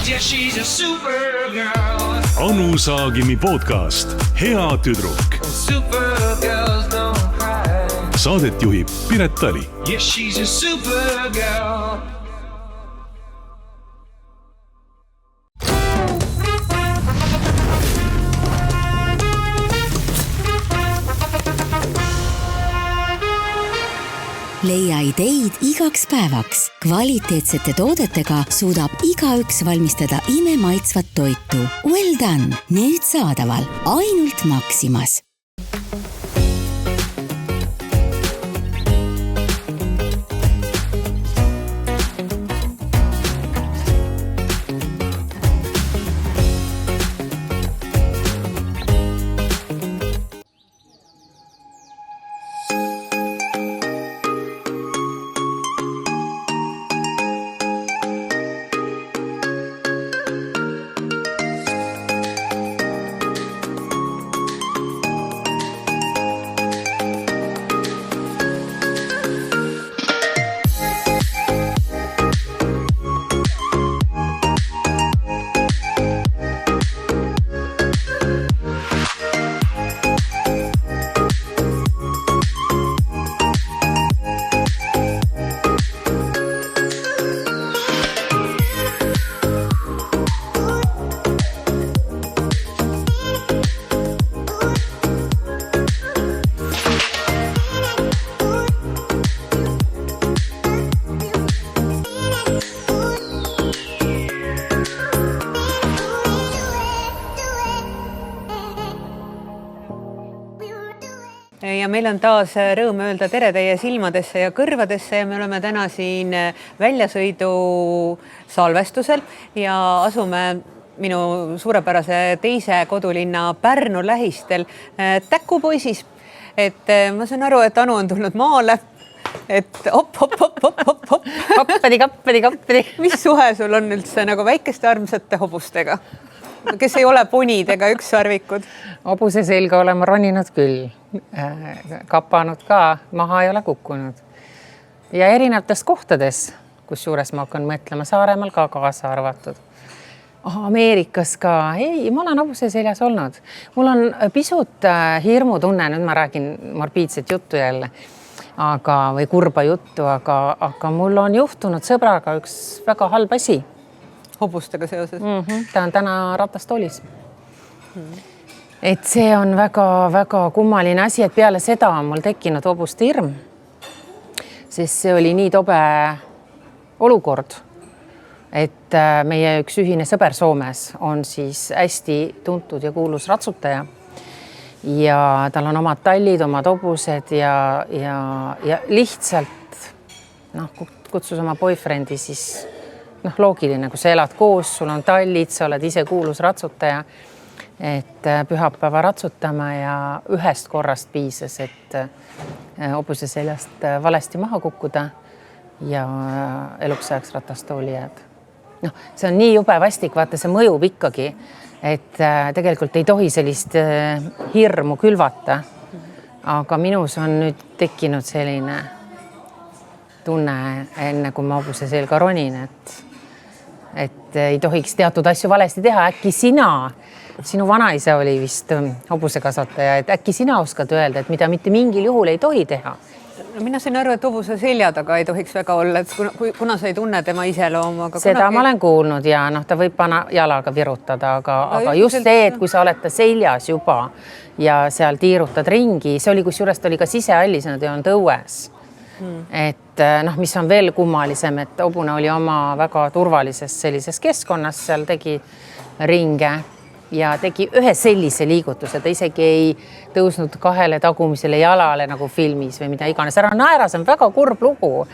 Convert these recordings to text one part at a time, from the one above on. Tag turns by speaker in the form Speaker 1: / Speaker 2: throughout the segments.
Speaker 1: Yeah, she's a supergirl.
Speaker 2: Anu Saagimi podcast Hea tüdruk.
Speaker 1: Supergirls don't cry.
Speaker 2: Saadet juhib Piret Tali.
Speaker 1: Yeah, she's a supergirl.
Speaker 3: Leia ideid igaks päevaks. Kvaliteetsete toodetega suudab igaüks valmistada imemaitsvat toitu. Well done! Nüüd saadaval ainult Maximas.
Speaker 4: Ja meil on taas rõõm öelda tere teie silmadesse ja kõrvadesse ja me oleme täna siin väljasõidu salvestusel ja asume minu suurepärase teise kodulinna Pärnu lähistel Täkupoisis. Et ma saan aru, et Anu on tulnud maale, et hop. Kappedi. Mis suhe sul on üldse nagu väikeste armsate hobustega, kes ei ole ponid ega ükssarvikud?
Speaker 5: Hobuse selga olema roninud küll, kapanud ka, maha ei ole kukkunud. Ja erinevates kohtades, kus juures ma hakkan mõtlema, Saaremaal ka kaasa arvatud. Ameerikas ka, ei, ma olen hobuse seljas olnud. Mul on pisut hirmutunne, nüüd ma räägin morbiidset juttu jälle, või kurba juttu, aga mul on juhtunud sõbraga üks väga halb asi.
Speaker 4: Hobustega seoses?
Speaker 5: Ta on täna ratastoolis. Et see on väga kummaline asi, et peale seda on mul tekkinud hobuste hirm, sest see oli nii tobe olukord, et meie üks ühine sõber Soomes on siis hästi tuntud ja kuulus ratsutaja ja tal on omad tallid, omad hobused ja lihtsalt kutsus oma boyfriendi siis loogiline, kui sa elad koos, sul on tallid, sa oled ise kuulus ratsutaja, et pühapäeva ratsutama ja ühest korrast piisas, et hobuse seljast valesti maha kukkuda ja eluks ajaks ratastooli jääd. See on nii jube vastik, vaata, see mõjub ikkagi, et tegelikult ei tohi sellist hirmu külvata, aga minus on nüüd tekkinud selline tunne enne, kui ma hobuse selga ronin, et ei tohiks teatud asju valesti teha. Äkki sinu vanaisa oli vist hobusekasvataja, et äkki sina oskad öelda, et mida mitte mingil juhul ei tohi teha?
Speaker 4: Mina sain aru, et hobuse selja taga ei tohiks väga olla, et kuna sa ei tunne tema iseloomu.
Speaker 5: Seda ma olen kuulnud ja ta võib pana jalaga virutada, aga just see, et kui sa oled ta seljas juba ja seal tiirutad ringi, see oli kusjuures ta oli ka sisehallis, nad ei olnud õues. Et mis on veel kummalisem, et hobune oli oma väga turvalises sellises keskkonnas, seal tegi ringe ja tegi ühe sellise liigutuse, ta isegi ei tõusnud kahele tagumisele jalale nagu filmis või mida iganes. Ära naera, see on väga kurb lugu.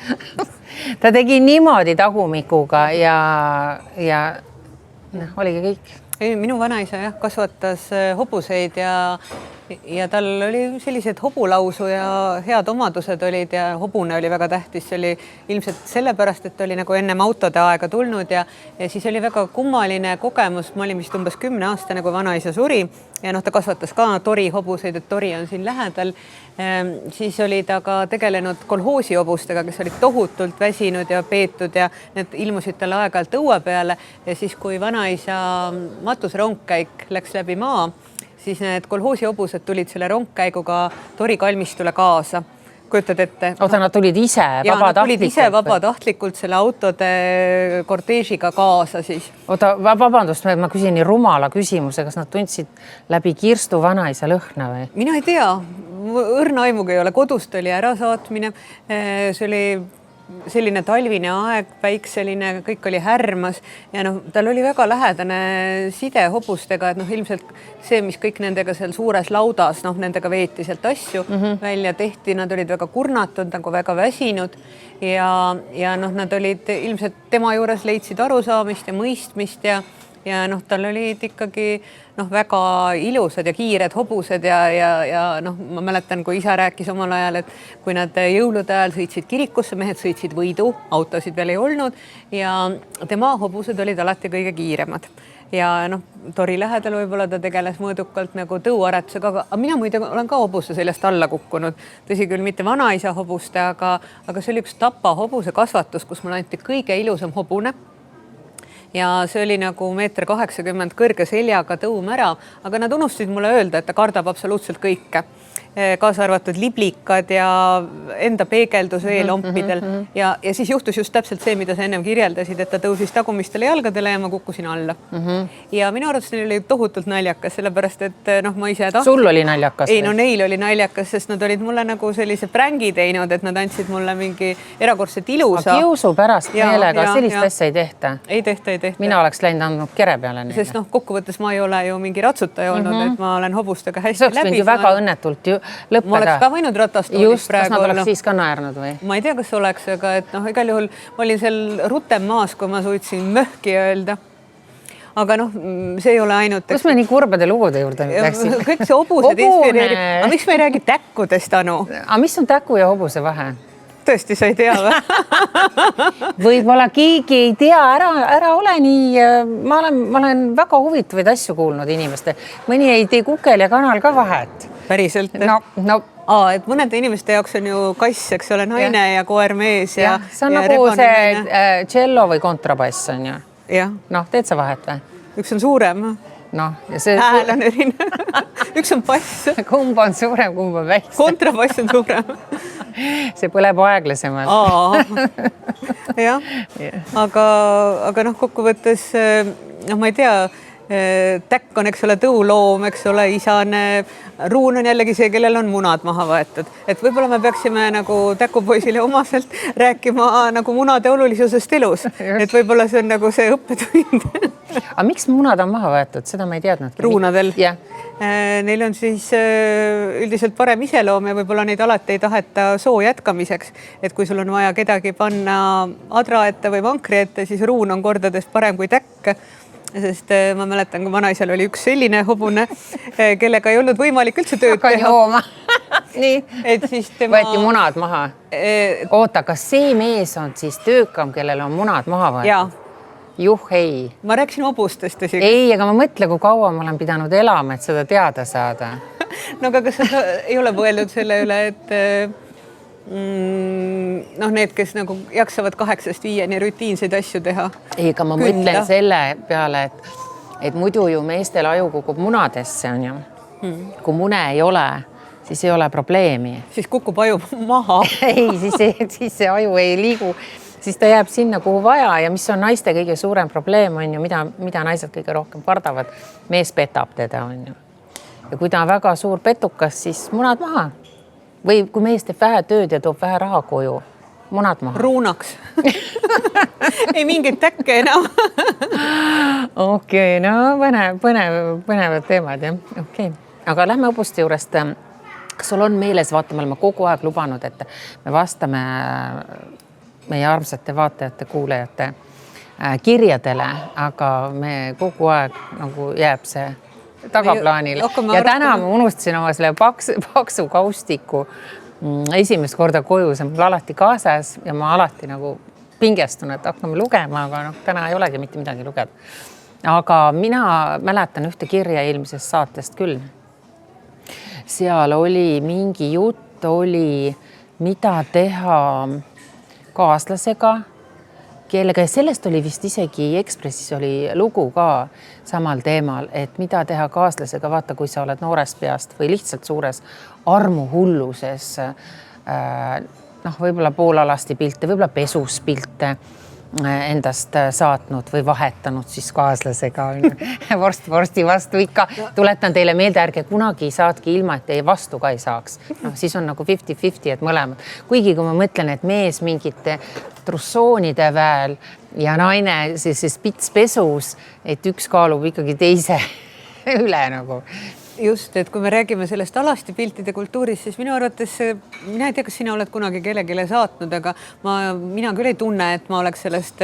Speaker 5: Ta tegi niimoodi tagumikuga ja oligi kõik.
Speaker 4: Minu vanaisa kasvatas hobuseid ja ja tal oli sellised hobulausu ja head omadused olid ja hobune oli väga tähtis, see oli ilmselt sellepärast, et oli nagu ennem autode aega tulnud ja siis oli väga kummaline kogemus, ma olin vist umbes 10-aastane, kui vanaisa suri ja noh, ta kasvatas ka Tori hobuseid, et Tori on siin lähedal. Siis oli ta ka tegelenud kolhoosi hobustega, kes olid tohutult väsinud ja peetud ja need ilmusid talle aeg-ajalt õue peale ja siis, kui vanaisa matusrongkäik läks läbi maa, siis need kolhoosi hobused tulid selle rongkäiguga Tori kalmistule kaasa. Kujutad ette?
Speaker 5: Oota, nad tulid ise vabatahtlikult?
Speaker 4: Tulid ise vabatahtlikult selle autode korteežiga kaasa siis.
Speaker 5: Oota, vabandust, ma küsin nii rumala küsimuse, kas nad tundsid läbi Kirstu vanaisa lõhna või?
Speaker 4: Mina ei tea, õrna aimuga ei ole, kodust oli ärasaatmine, see oli selline talvine aeg, päikseline, kõik oli härmas ja noh, tal oli väga lähedane side hobustega, et noh, ilmselt see, mis kõik nendega seal suures laudas, noh, nendega veeti sealt asju välja tehti, nad olid väga kurnatud, nagu väga väsinud ja noh, nad olid ilmselt tema juures leidsid arusaamist ja mõistmist ja noh, tal olid ikkagi noh, väga ilusad ja kiired hobused ja noh, ma mäletan, kui isa rääkis omal ajal, et kui nad jõulude ajal sõitsid kirikusse, mehed sõitsid võidu, autosid veel ei olnud ja tema hobused olid alati kõige kiiremad. Ja noh, Tori lähedal võib-olla ta tegeles mõõdukalt nagu tõuaretusega, aga mina muide olen ka hobuste seljast alla kukkunud. Tõsi küll, mitte vanaisa hobuste, aga see oli üks Tapa hobuse kasvatus, kus mul anti kõige ilusam hobune. Ja see oli nagu 1,80 m kõrge seljaga tõum ära, aga nad unustasid mulle öelda, et ta kardab absoluutselt kõike. Kaasa arvatud liblikad ja enda peegeldus veelompidel ja siis juhtus just täpselt see, mida sa ennem kirjeldasid, et ta tõusis tagumistele jalgadele ja ma kukkusin alla. Ja minu arvates neil oli tohutult naljakas, sellepärast et noh, ma ise tahtsin.
Speaker 5: Sul oli naljakas?
Speaker 4: Ei, no neil oli naljakas, sest nad olid mulle nagu sellise prängi teinud, et nad andsid mulle mingi erakordselt ilusa.
Speaker 5: Kiusu pärast meelega, sellist asja ei tehta?
Speaker 4: Ei tehta.
Speaker 5: Mina oleks läinud andnud kere peale neile.
Speaker 4: Sest noh, kokkuvõttes ma ei ole ju mingi ratsutaja olnud, et ma olen hobustega hästi läbi.
Speaker 5: See oleks väga õnnetult ju lõppeda.
Speaker 4: Ma oleks ka võinud ratastoolis praegu.
Speaker 5: Kas nad oleks siis ka naernud või?
Speaker 4: Ma ei tea, kas oleks, aga et noh, igal juhul ma olin seal rutem maas, kui ma suutsin möhki öelda. Aga noh, see ei ole ainult...
Speaker 5: Kus me nii kurbade lugude juurde läksime?
Speaker 4: Kõik see hobused inspireerib. Aga miks me ei räägi täkkudest, Anu?
Speaker 5: Aga mis on täku ja hobuse vahe?
Speaker 4: Tõesti, sa ei tea või?
Speaker 5: Võib-olla keegi ei tea, ära ole nii. Ma olen väga huvitavaid asju kuulnud inimeste. Mõni ei tee kukel ja kanal ka vahet.
Speaker 4: Päriselt?
Speaker 5: No.
Speaker 4: Et mõnede inimeste jaoks on ju kass, eks ole, naine ja koer mees.
Speaker 5: Ja, see on nagu see cello või kontrabass on ju. Noh, teed sa vahet või?
Speaker 4: Üks on suurem.
Speaker 5: Noh, ja see...
Speaker 4: Hääl on erinev. Üks on bass.
Speaker 5: Kumb on suurem, kumb on väiksem?
Speaker 4: Kontrabass on suurem.
Speaker 5: See põleb aeglasemalt.
Speaker 4: Jah, aga noh, kokkuvõttes, noh, ma ei tea, täkk on, eks ole, tõuloom, eks ole, isane, ruun on jällegi see, kellel on munad maha võetud. Et võib-olla me peaksime nagu täkupoisile omaselt rääkima nagu munade olulisusest elus. Et võib-olla see on nagu see õppetund.
Speaker 5: Aga miks munad on maha võetud? Seda ma ei teadnud.
Speaker 4: Ruunadel?
Speaker 5: Jah.
Speaker 4: Neil on siis üldiselt parem iseloom ja võib-olla neid alati ei taheta soo jätkamiseks. Et kui sul on vaja kedagi panna adra ette või vankri ette, siis ruun on kordades parem kui täkk. Sest ma mäletan, kui vanaisal oli üks selline hobune, kellega ei olnud võimalik üldse tööd teha.
Speaker 5: Nii,
Speaker 4: et siis tema...
Speaker 5: võeti munad maha. Oota, kas see mees on siis töökam, kellel on munad maha võetud?
Speaker 4: Jaa.
Speaker 5: Juh, ei.
Speaker 4: Ma rääkisin hobustest.
Speaker 5: Ei, aga ma mõtle, kui kaua ma olen pidanud elama, et seda teada saada.
Speaker 4: No aga kas sa ei ole mõeldud selle üle, et noh, need, kes nagu jaksavad 8-5 rutiinseid asju teha?
Speaker 5: Ei, aga ma mõtlen selle peale, et muidu ju meestel aju kukub munadesse, on ju. Kui mune ei ole, siis ei ole probleemi.
Speaker 4: Siis kukub aju maha.
Speaker 5: Ei, siis see aju ei liigu. Siis ta jääb sinna, kuhu vaja ja mis on naiste kõige suurem probleem, on ju, mida naised kõige rohkem kardavad. Mees petab teda, on ju. Ja kui ta on väga suur petukas, siis munad maha. Või kui mees teeb vähe tööd ja toob vähe raha koju, munad maha.
Speaker 4: Ruunaks. Ei mingit täkke enam.
Speaker 5: Okei, no põnevad teemad, jah. Okei. Aga lähme hobuste juurest. Kas sul on meeles, vaata, me oleme kogu aeg lubanud, et me vastame meie armsate vaatajate, kuulajate kirjadele, aga me kogu aeg nagu jääb see tagaplaanil
Speaker 4: hakkame
Speaker 5: ja täna
Speaker 4: arutama.
Speaker 5: ma unustasin oma selle paksu kaustiku esimest korda koju, see on mul alati kaasas ja ma alati nagu pingestun, et hakkame lugema, aga noh, täna ei olegi mitte midagi lugeda. Aga mina mäletan ühte kirja eelmisest saatest küll. Seal oli mingi jutt oli, mida teha kaaslasega, kellega ja sellest oli vist isegi Ekspressis oli lugu ka samal teemal, et mida teha kaaslasega, vaata, kui sa oled noorest peast või lihtsalt suures armuhulluses, noh, võib-olla poolalasti pilte, võib-olla pesus pilte endast saatnud või vahetanud siis kaaslasega vorsti vastu ikka. Tuletan teile meelde, ärge kunagi saatki ilma, et teie vastu ka ei saaks. No, siis on nagu 50-50, et mõlemad. Kuigi kui ma mõtlen, et mees mingite trussoonide väel ja naine siis pits pesus, et üks kaalub ikkagi teise üle nagu.
Speaker 4: Just, et kui me räägime sellest alasti piltide kultuurist, siis minu arvates, mina ei tea, kas sina oled kunagi kellegile saatnud, aga mina küll ei tunne, et ma oleks sellest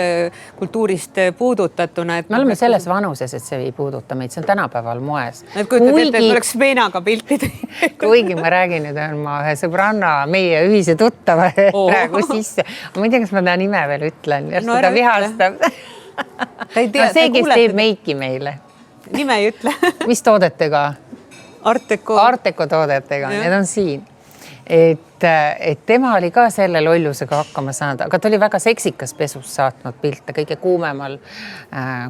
Speaker 4: kultuurist puudutatuna. Et
Speaker 5: me oleme selles vanuses, et see ei puuduta meid, see on tänapäeval moes.
Speaker 4: Et kujutad ette, et oleks veenaga piltid.
Speaker 5: Kuigi ma räägin, et on ma ühe sõbranna, meie ühise tuttava praegu sisse. Ma ei tea, kas ma ta nime veel ütlen.
Speaker 4: No,
Speaker 5: ta vihastab. See, kes teeb meiki meile.
Speaker 4: Nime ei ütle.
Speaker 5: Mis toodetega? Arteco toodetega, need on siin. Et tema oli ka selle lollusega hakkama saanud, aga ta oli väga seksikas pesus saatnud pilte kõige kuumemal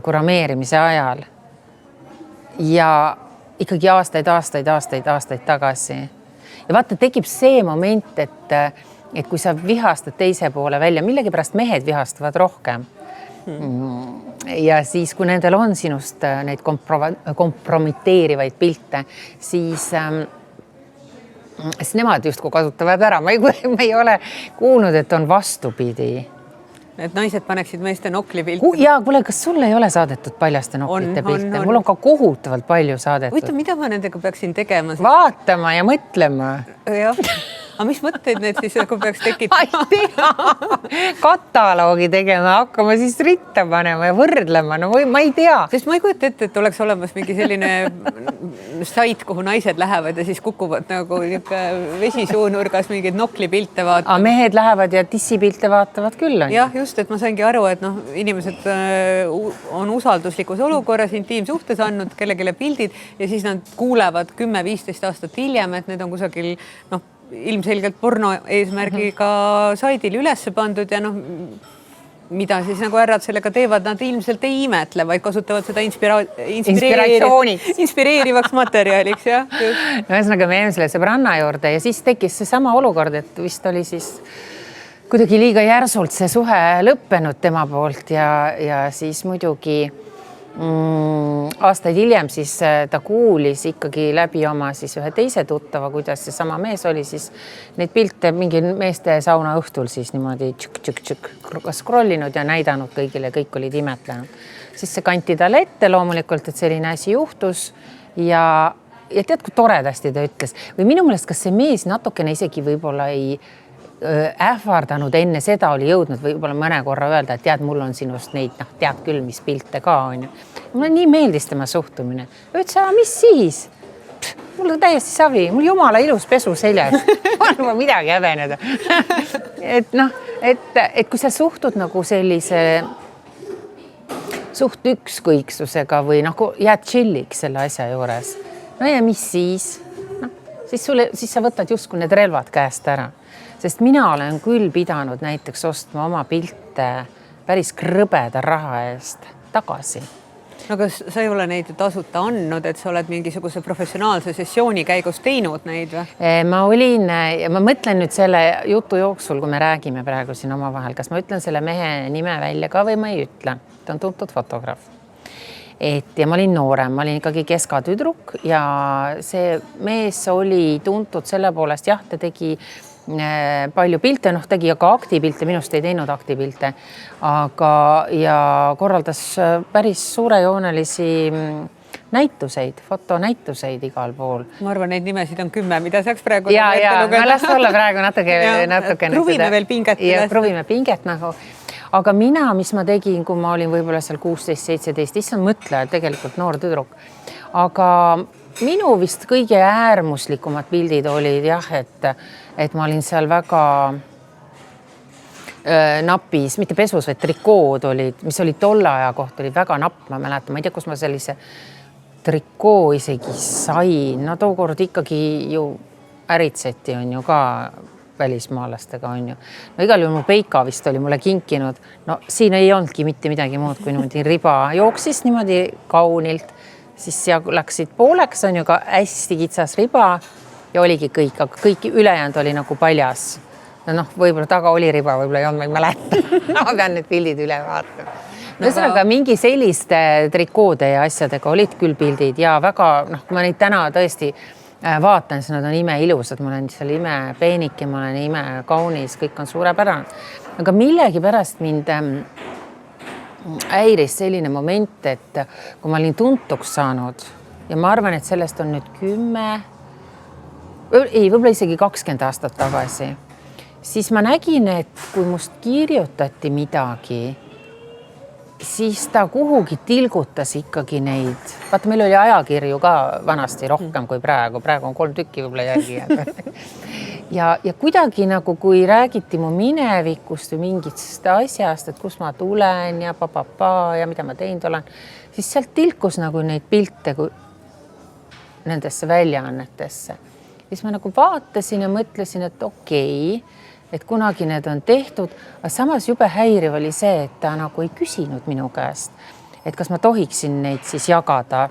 Speaker 5: kurameerimise ajal. Ja ikkagi aastaid tagasi. Ja vaata, tekib see moment, et kui sa vihastad teise poole välja, millegi pärast mehed vihastavad rohkem. Ja siis, kui nendel on sinust neid kompromiteerivaid pilte, siis nemad justkui kasutavad ära. Ma ei ole kuulnud, et on vastupidi.
Speaker 4: Et naised paneksid meeste nokli pilte.
Speaker 5: Ja kuule, kas sulle ei ole saadetud paljaste noklite pilte? Mul on ka kohutavalt palju saadetud.
Speaker 4: Võita, mida ma nendega peaksin tegema?
Speaker 5: Vaatama ja mõtlema.
Speaker 4: Jah. Aga mis mõtteid need siis nagu peaks tekitama?
Speaker 5: Kataloogi tegema, hakkama siis ritta panema ja võrdlema. No ma ei tea.
Speaker 4: Sest ma ei kujuta ette, et oleks olemas mingi selline sait, kuhu naised lähevad ja siis kukuvad nagu vesisuunurgas mingeid noklipilte vaatama.
Speaker 5: Aga mehed lähevad ja tissipilte vaatavad küll.
Speaker 4: Jah, just, et ma saingi aru, et inimesed on usalduslikus olukorras, intiimsuhtes andnud kellegile pildid ja siis nad kuulevad 10-15 aastat hiljem, et need on kusagil ilmselgelt porno eesmärgiga saidil üles pandud ja mida siis nagu härrad sellega teevad, nad ilmselt ei imetle, vaid kasutavad seda inspireerivaks materjaliks. Ja,
Speaker 5: ühesõnaga me jäime selle sõbranna juurde ja siis tekkis see sama olukord, et vist oli siis kuidagi liiga järsult see suhe lõppenud tema poolt ja siis muidugi aastaid hiljem siis ta kuulis ikkagi läbi oma siis ühe teise tuttava, kuidas see sama mees oli siis neid pilte mingi meeste sauna õhtul siis niimoodi scrollinud ja näidanud kõigile, kõik olid imetlenud. Siis see kanti talle ette loomulikult, et selline asi juhtus ja tead, kui toredasti ta ütles või minu meelest, kas see mees natukene isegi võib-olla ei ähvardanud enne seda oli jõudnud võib-olla mõne korra öelda, et tead, mul on sinust neid, tead küll, mis pilte ka on. Mulle nii meeldis tema suhtumine. Ütles, mis siis? Mul on täiesti savi, mul jumala ilus pesu seljas. On midagi häbeneda. Et kui sa suhtud nagu sellise suht ükskõiksusega või jääd chilliks selle asja juures. No ja mis siis? Siis sa võtad justkui need relvad käest ära. Sest mina olen küll pidanud näiteks ostma oma pilte päris krõbeda raha eest tagasi.
Speaker 4: No kas sa ei ole neid tasuta andnud, et sa oled mingisuguse professionaalse sessiooni käigus teinud neid või?
Speaker 5: Ma mõtlen nüüd selle jutu jooksul, kui me räägime praegu siin oma vahel, kas ma ütlen selle mehe nime välja ka või ma ei ütle. Ta on tuntud fotograaf. Ja ma olin noorem, ma olin ikkagi keskatüdruk ja see mees oli tuntud selle poolest, jah, ta tegi palju pilte, tegi ka aktipilte, minust ei teinud aktipilte, ja korraldas päris suurejoonelisi näituseid, fotonäituseid igal pool.
Speaker 4: Ma arvan, neid nimesid on 10, mida saaks praegu
Speaker 5: ja las olla praegu natuke.
Speaker 4: Pruvime veel pinget.
Speaker 5: Pruvime pinget nagu. Aga mis ma tegin, kui ma olin võib-olla seal 16-17, issand mõtleja, tegelikult noor tüdruk. aga minu vist kõige äärmuslikumad pildid olid jah, et ma olin seal väga napis, mitte pesus, vaid trikood olid, mis olid tolle aja kohta, olid väga napp, ma mäletan, ma ei tea, kus ma sellise trikoo isegi sain, no tookord ikkagi ju äritseti on ju ka välismaalastega on ju. No igal juhul mu Peika vist oli mulle kinkinud. No siin ei olnudki mitte midagi muud, kui niimoodi riba jooksis niimoodi kaunilt, siis seal läksid pooleks on ju ka hästi kitsas riba ja oligi kõik, aga kõik ülejäänud oli nagu paljas. No võib-olla taga oli riba, võib-olla ei olnud, ma ei mäleta. Ma pean need pildid üle vaatama. Ühesõnaga mingi selliste trikoode ja asjadega olid küll pildid ja väga, kui ma neid täna tõesti vaatan, siis nad on ime ilusad, ma olen seal ime peenik ja ma olen ime kaunis, kõik on suurepärane. Aga millegi pärast mind häiris selline moment, et kui ma olin tuntuks saanud ja ma arvan, et sellest on nüüd 10, võib-olla isegi 20 aastat tagasi, siis ma nägin, et kui must kirjutati midagi, siis ta kuhugi tilgutas ikkagi neid. Vaata, meil oli ajakirju ka vanasti rohkem kui praegu. Praegu on 3 tükki võib-olla järgi. ja kuidagi nagu, kui räägiti mu minevikust või mingist asjast, et kus ma tulen ja ja mida ma teinud olen, siis sealt tilkus nagu neid pilte nendesse väljaannetesse. Siis ma nagu vaatasin ja mõtlesin, et okei, et kunagi need on tehtud, aga samas jube häiriv oli see, et ta nagu ei küsinud minu käest, et kas ma tohiksin neid siis jagada.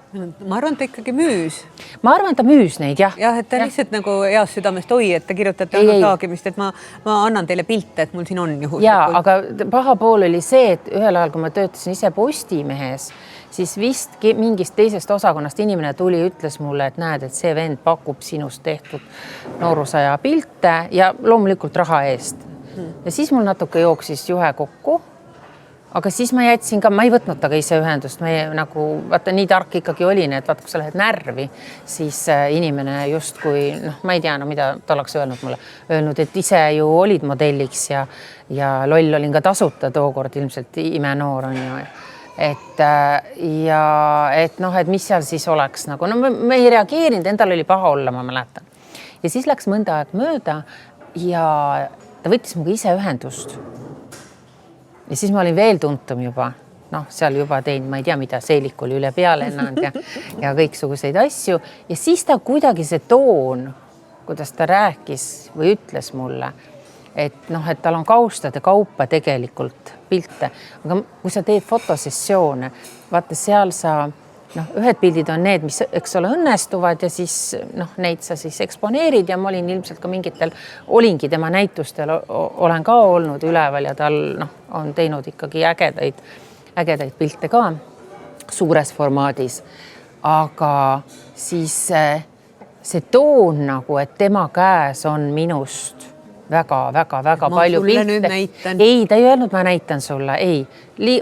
Speaker 4: Ma arvan, ta ikkagi müüs.
Speaker 5: Ma arvan, ta müüs neid, jah.
Speaker 4: Jah, et ta lihtsalt nagu heas südamest, oi, et te kirjutate taagimist, et ma annan teile pilte, et mul siin on juhus.
Speaker 5: Jaa, aga paha pool oli see, et ühel ajal, kui ma töötasin ise Postimehes, siis vist mingist teisest osakonnast inimene tuli, ütles mulle, et näed, et see vend pakub sinust tehtud noorusaja pilte ja loomulikult raha eest. Ja siis mul natuke jooksis juhe kokku, aga siis ma jätsin ka, ma ei võtnud taga ise ühendust, me nagu, vaata, nii tark ikkagi olin, et vaata, kui sa lähed närvi, siis inimene just kui, ma ei tea, mida ta oleks öelnud, et ise ju olid modelliks ja loll olin ka tasuta tookord, ilmselt imenoor on ju. Et mis seal siis oleks nagu, me ei reageerinud, endal oli paha olla, ma mäletan. Ja siis läks mõnda aeg mööda ja ta võttis muga ise ühendust. Ja siis ma olin veel tuntum juba, seal juba teinud, ma ei tea, mida Seelik oli üle peale ennanud ja kõiksuguseid asju. Ja siis ta kuidagi see toon, kuidas ta rääkis või ütles mulle, et tal on kaustade kaupa tegelikult pilte, aga kui sa teed fotosessioone, vaata seal sa, ühed pildid on need, mis eks ole õnnestuvad ja siis neid sa siis eksponeerid ja ma olin ilmselt ka mingitel, olingi tema näitustel, olen ka olnud üleval ja tal on teinud ikkagi ägedaid pilte ka suures formaadis, aga siis see toon nagu, et tema käes on minust väga palju pilte. Ei, ta ei öelnud, ma näitan sulle. Ei,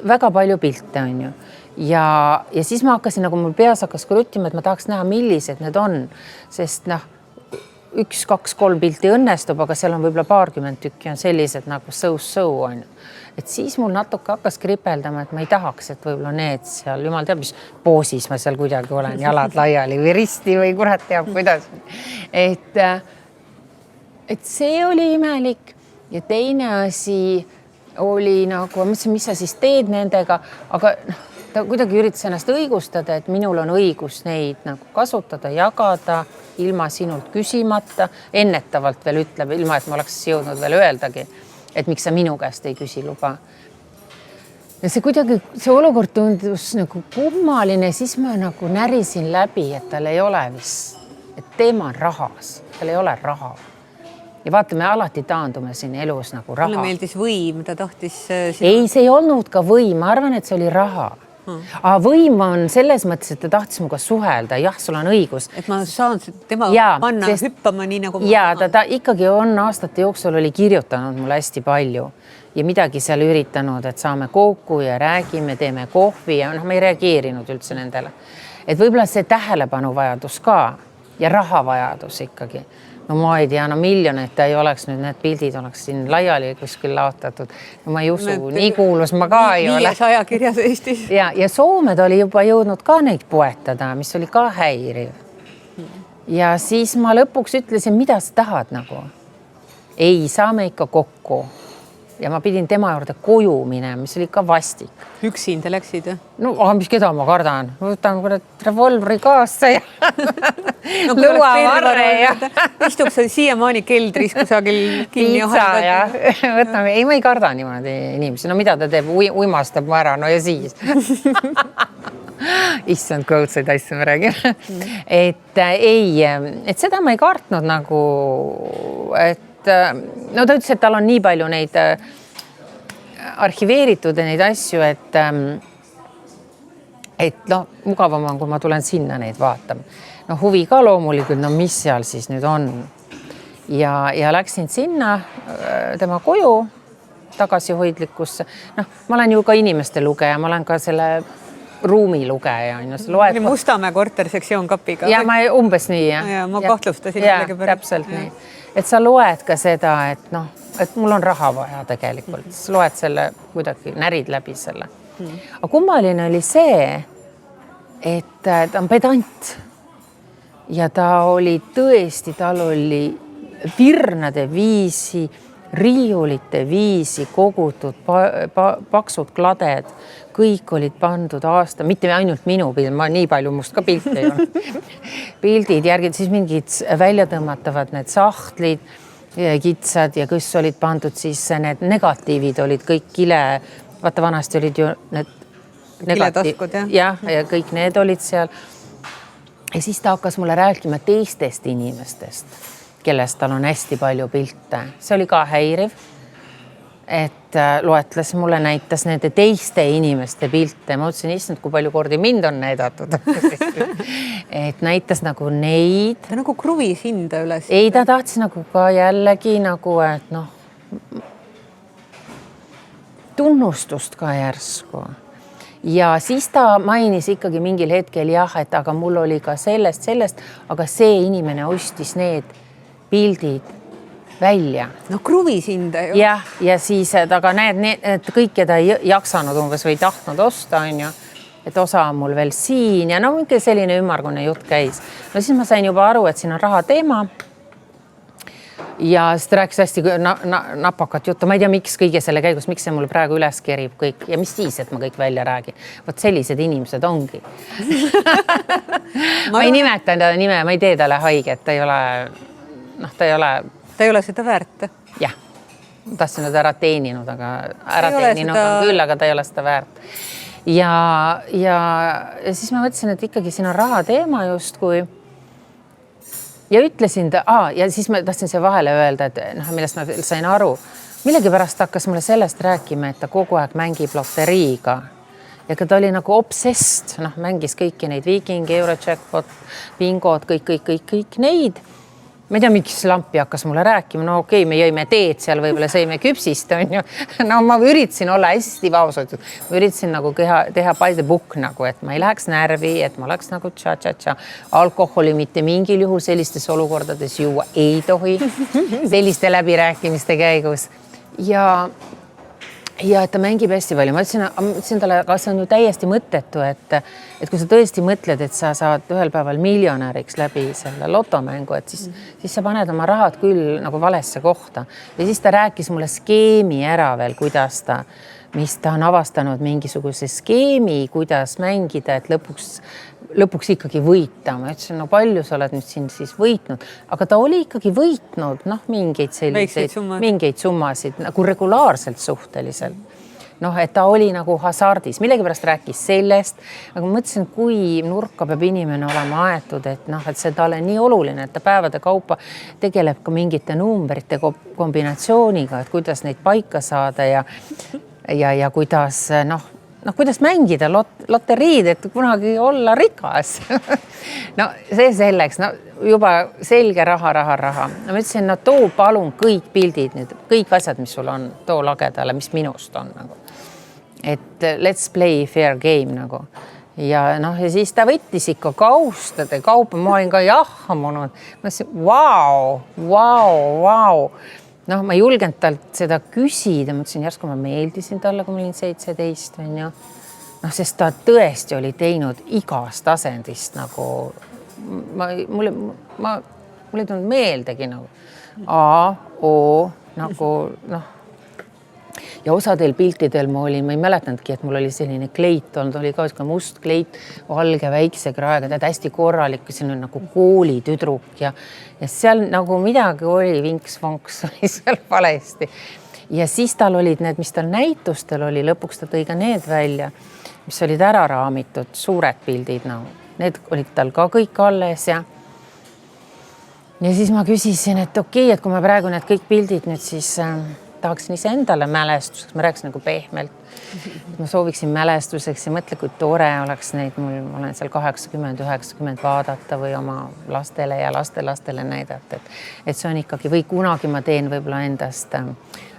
Speaker 5: väga palju pilte on ju. Ja siis ma hakkasin, nagu mul peas hakkas kruttima, et ma tahaks näha, millised need on. Sest 1, 2, 3 pilti õnnestub, aga seal on võib-olla 20 tükki on sellised nagu so on. Et siis mul natuke hakkas kripeldama, et ma ei tahaks, et võib-olla need seal, jumal teab, mis poosis ma seal kuidagi olen, jalad laiali või risti või kurat teab, kuidas. Et see oli imelik ja teine asi oli nagu, ma mõtlesin, mis sa siis teed nendega, aga ta kuidagi üritas ennast õigustada, et minul on õigus neid nagu kasutada, jagada ilma sinult küsimata, ennetavalt veel ütleb, ilma et ma oleks jõudnud veel öeldagi, et miks sa minu käest ei küsi luba. Ja see kuidagi, see olukord tundus nagu kummaline, siis ma nagu närisin läbi, et tal ei ole vist, et teema on rahas, tal ei ole raha. Ja vaata, me alati taandume siin elus nagu raha.
Speaker 4: Mulle meeldis võim, ta tahtis...
Speaker 5: Ei, see ei olnud ka võim, ma arvan, et see oli raha. Aga võim on selles mõttes, et ta tahtis muga suhelda, jah, sul on õigus.
Speaker 4: Et ma saan tema panna hüppama nii nagu...
Speaker 5: Ja ta ikkagi on aastate jooksul oli kirjutanud mulle hästi palju ja midagi seal üritanud, et saame kokku ja räägime, teeme kohvi ja ma ei reageerinud üldse nendele. Et võib-olla see tähelepanu vajadus ka ja raha vajadus ikkagi. no ma ei tea, no miljoneid ei oleks nüüd, need pildid oleks siin laiali kuskil laotatud. No ma ei usu, nii kuulus ma ka ei ole.
Speaker 4: 5 ajakirjas Eestis.
Speaker 5: Ja Soomed oli juba jõudnud ka neid poetada, mis oli ka häiriv. Ja siis ma lõpuks ütlesin, mida sa tahad nagu. Ei, saame ikka kokku. Ja ma pidin tema juurde koju minema, mis oli ka vastik.
Speaker 4: Üksin te läksid, jah?
Speaker 5: No, mis keda ma kardan? Ma võtan revolvri kaasa ja
Speaker 4: no,
Speaker 5: lõuavarre ja
Speaker 4: istuks siiamaani keldris kusagil kinni
Speaker 5: ja võtame. Ei, ma ei karda niimoodi inimesi. No mida ta teeb? Uimastab ma ära, no ja siis. Issand, kui õudseid asju ma räägin. Et seda ma ei kartnud nagu, et no ta ütles, et tal on nii palju neid arhiveeritud ja neid asju, et no mugavam on, kui ma tulen sinna neid vaatama. No huvi ka loomulikult, no mis seal siis nüüd on. Ja läksin sinna tema koju tagasihoidlikusse. Noh, ma olen ju ka inimeste lugeja, ma olen ka selle ruumi lugeja.
Speaker 4: Oli Mustamäe kortersektsioon kapiga.
Speaker 5: Ja ma umbes nii, jah.
Speaker 4: Ja ma kahtlustasin.
Speaker 5: Ja, täpselt nii. Et sa loed ka seda, et noh, et mul on raha vaja tegelikult. Sa loed selle kuidagi, närid läbi selle. Aga kummaline oli see, et ta on pedant. Ja ta oli tõesti, tal oli virnade viisi, riiulite viisi kogutud paksud kladed. Kõik olid pandud aasta, mitte ainult minu pild, ma nii palju must ka pilte ei ole. Pildid järgid, siis mingid välja tõmmatavad need sahtlid, kitsad ja kus olid pandud siis need negatiivid olid kõik kile, vaata vanasti olid ju need
Speaker 4: kiletaskud,
Speaker 5: jah, ja kõik need olid seal. Ja siis ta hakkas mulle rääkima teistest inimestest, kellest tal on hästi palju pilte. See oli ka häiriv. Et loetles mulle näitas nende teiste inimeste pilte. Ma ütlesin, issand, kui palju kordi mind on näidatud. Et näitas nagu neid.
Speaker 4: Ta nagu kruvis hinda üles.
Speaker 5: Ei, ta tahtis nagu ka jällegi nagu, et noh, tunnustust ka järsku. Ja siis ta mainis ikkagi mingil hetkel jah, et aga mul oli ka sellest, aga see inimene ostis need pildid välja.
Speaker 4: No kruvis hinda ju.
Speaker 5: Ja siis, aga need kõik, keda ei jaksanud umbes või tahtnud osta, on ju, et osa on mul veel siin ja no mingi selline ümmargune jutt käis. No siis ma sain juba aru, et siin on raha teema ja siis ta rääkis hästi napakat juttu. Ma ei tea, miks kõige selle käigus, miks see mul praegu üles kerib kõik ja mis siis, et ma kõik välja räägin. Vot sellised inimesed ongi. Ma ei nimeta enda nime, ma ei tee talle haiget, ta ei ole
Speaker 4: seda väärt.
Speaker 5: Jah, ma tahtsin nüüd ära teeninud, aga küll, aga ta ei ole seda väärt. Ja siis ma mõtlesin, et ikkagi siin on raha teema justkui. Ja ütlesin ja siis ma tahtsin see vahele öelda, et millest ma sain aru. Millegi pärast hakkas mulle sellest rääkima, et ta kogu aeg mängib loteriiga. Ja ta oli nagu obsessed, mängis kõiki neid Viking, Eurojackpot, Bingod, kõik neid. Ma ei tea, miks lampi hakkas mulle rääkima. No okei, me jõime teed seal, võib-olla sõime küpsist, on ju. No ma üritasin olla hästi vaosatud. Ma üritasin nagu teha by the book, nagu, et ma ei läheks närvi, et ma oleks nagu tša-tša-tša. Alkoholi mitte mingil juhul sellistes olukordades juua ei tohi. Selliste läbirääkimiste käigus. Ja et ta mängib hästi palju. Ma ütlesin talle, aga see on ju täiesti mõttetu, et kui sa tõesti mõtled, et sa saad ühel päeval miljonäriks läbi selle lotomängu, et siis sa paned oma rahad küll nagu valesse kohta. Ja siis ta rääkis mulle skeemi ära veel, kuidas ta on avastanud mingisuguse skeemi, kuidas mängida, et lõpuks ikkagi võita. Ma ütlesin, no palju sa oled nüüd siin siis võitnud, aga ta oli ikkagi võitnud mingeid summasid nagu regulaarselt suhteliselt. Et ta oli nagu hasardis, millegipärast rääkis sellest, aga mõtlesin, kui nurka peab inimene olema aetud, et see talle nii oluline, et ta päevade kaupa tegeleb ka mingite numbrite kombinatsiooniga, et kuidas neid paika saada ja kuidas, kuidas mängida loteriid, et kunagi olla rikas. No see selleks, juba selge raha. Ma ütlesin, too palun kõik pildid, kõik asjad, mis sul on, too lagedale, mis minust on. Nagu. Et let's play fair game nagu. ja noh, ja siis ta võttis ikka kaustade kaupa, ma olin ka jahmunud. Ma ütlesin, vau. Noh, ma ei julgenud talt seda küsida, ma ütlesin, järsku ma meeldisin talle, kui ma olin 17, on ju. Noh, sest ta tõesti oli teinud igast asendist nagu, mulle ei tulnud meeldegi nagu nagu noh. Ja osadel piltidel ma ei mäletanudki, et mul oli selline kleit olnud, oli ka must kleit, valge väikse kraega, tead hästi korralik, selline nagu koolitüdruk ja seal nagu midagi oli, vinks-vonks oli seal valesti. Ja siis tal olid need, mis tal näitustel oli, lõpuks ta tõi ka need välja, mis olid ära raamitud, suured pildid, nagu. Need olid tal ka kõik alles ja siis ma küsisin, et okei, et kui ma praegu need kõik pildid nüüd siis tahaksin ise endale mälestuseks, ma rääksin nagu pehmelt, ma sooviksin mälestuseks ja mõtle, kui tore oleks neid, ma olen seal 80-90 vaadata või oma lastele ja lastelastele näidata, et see on ikkagi, või kunagi ma teen võib-olla endast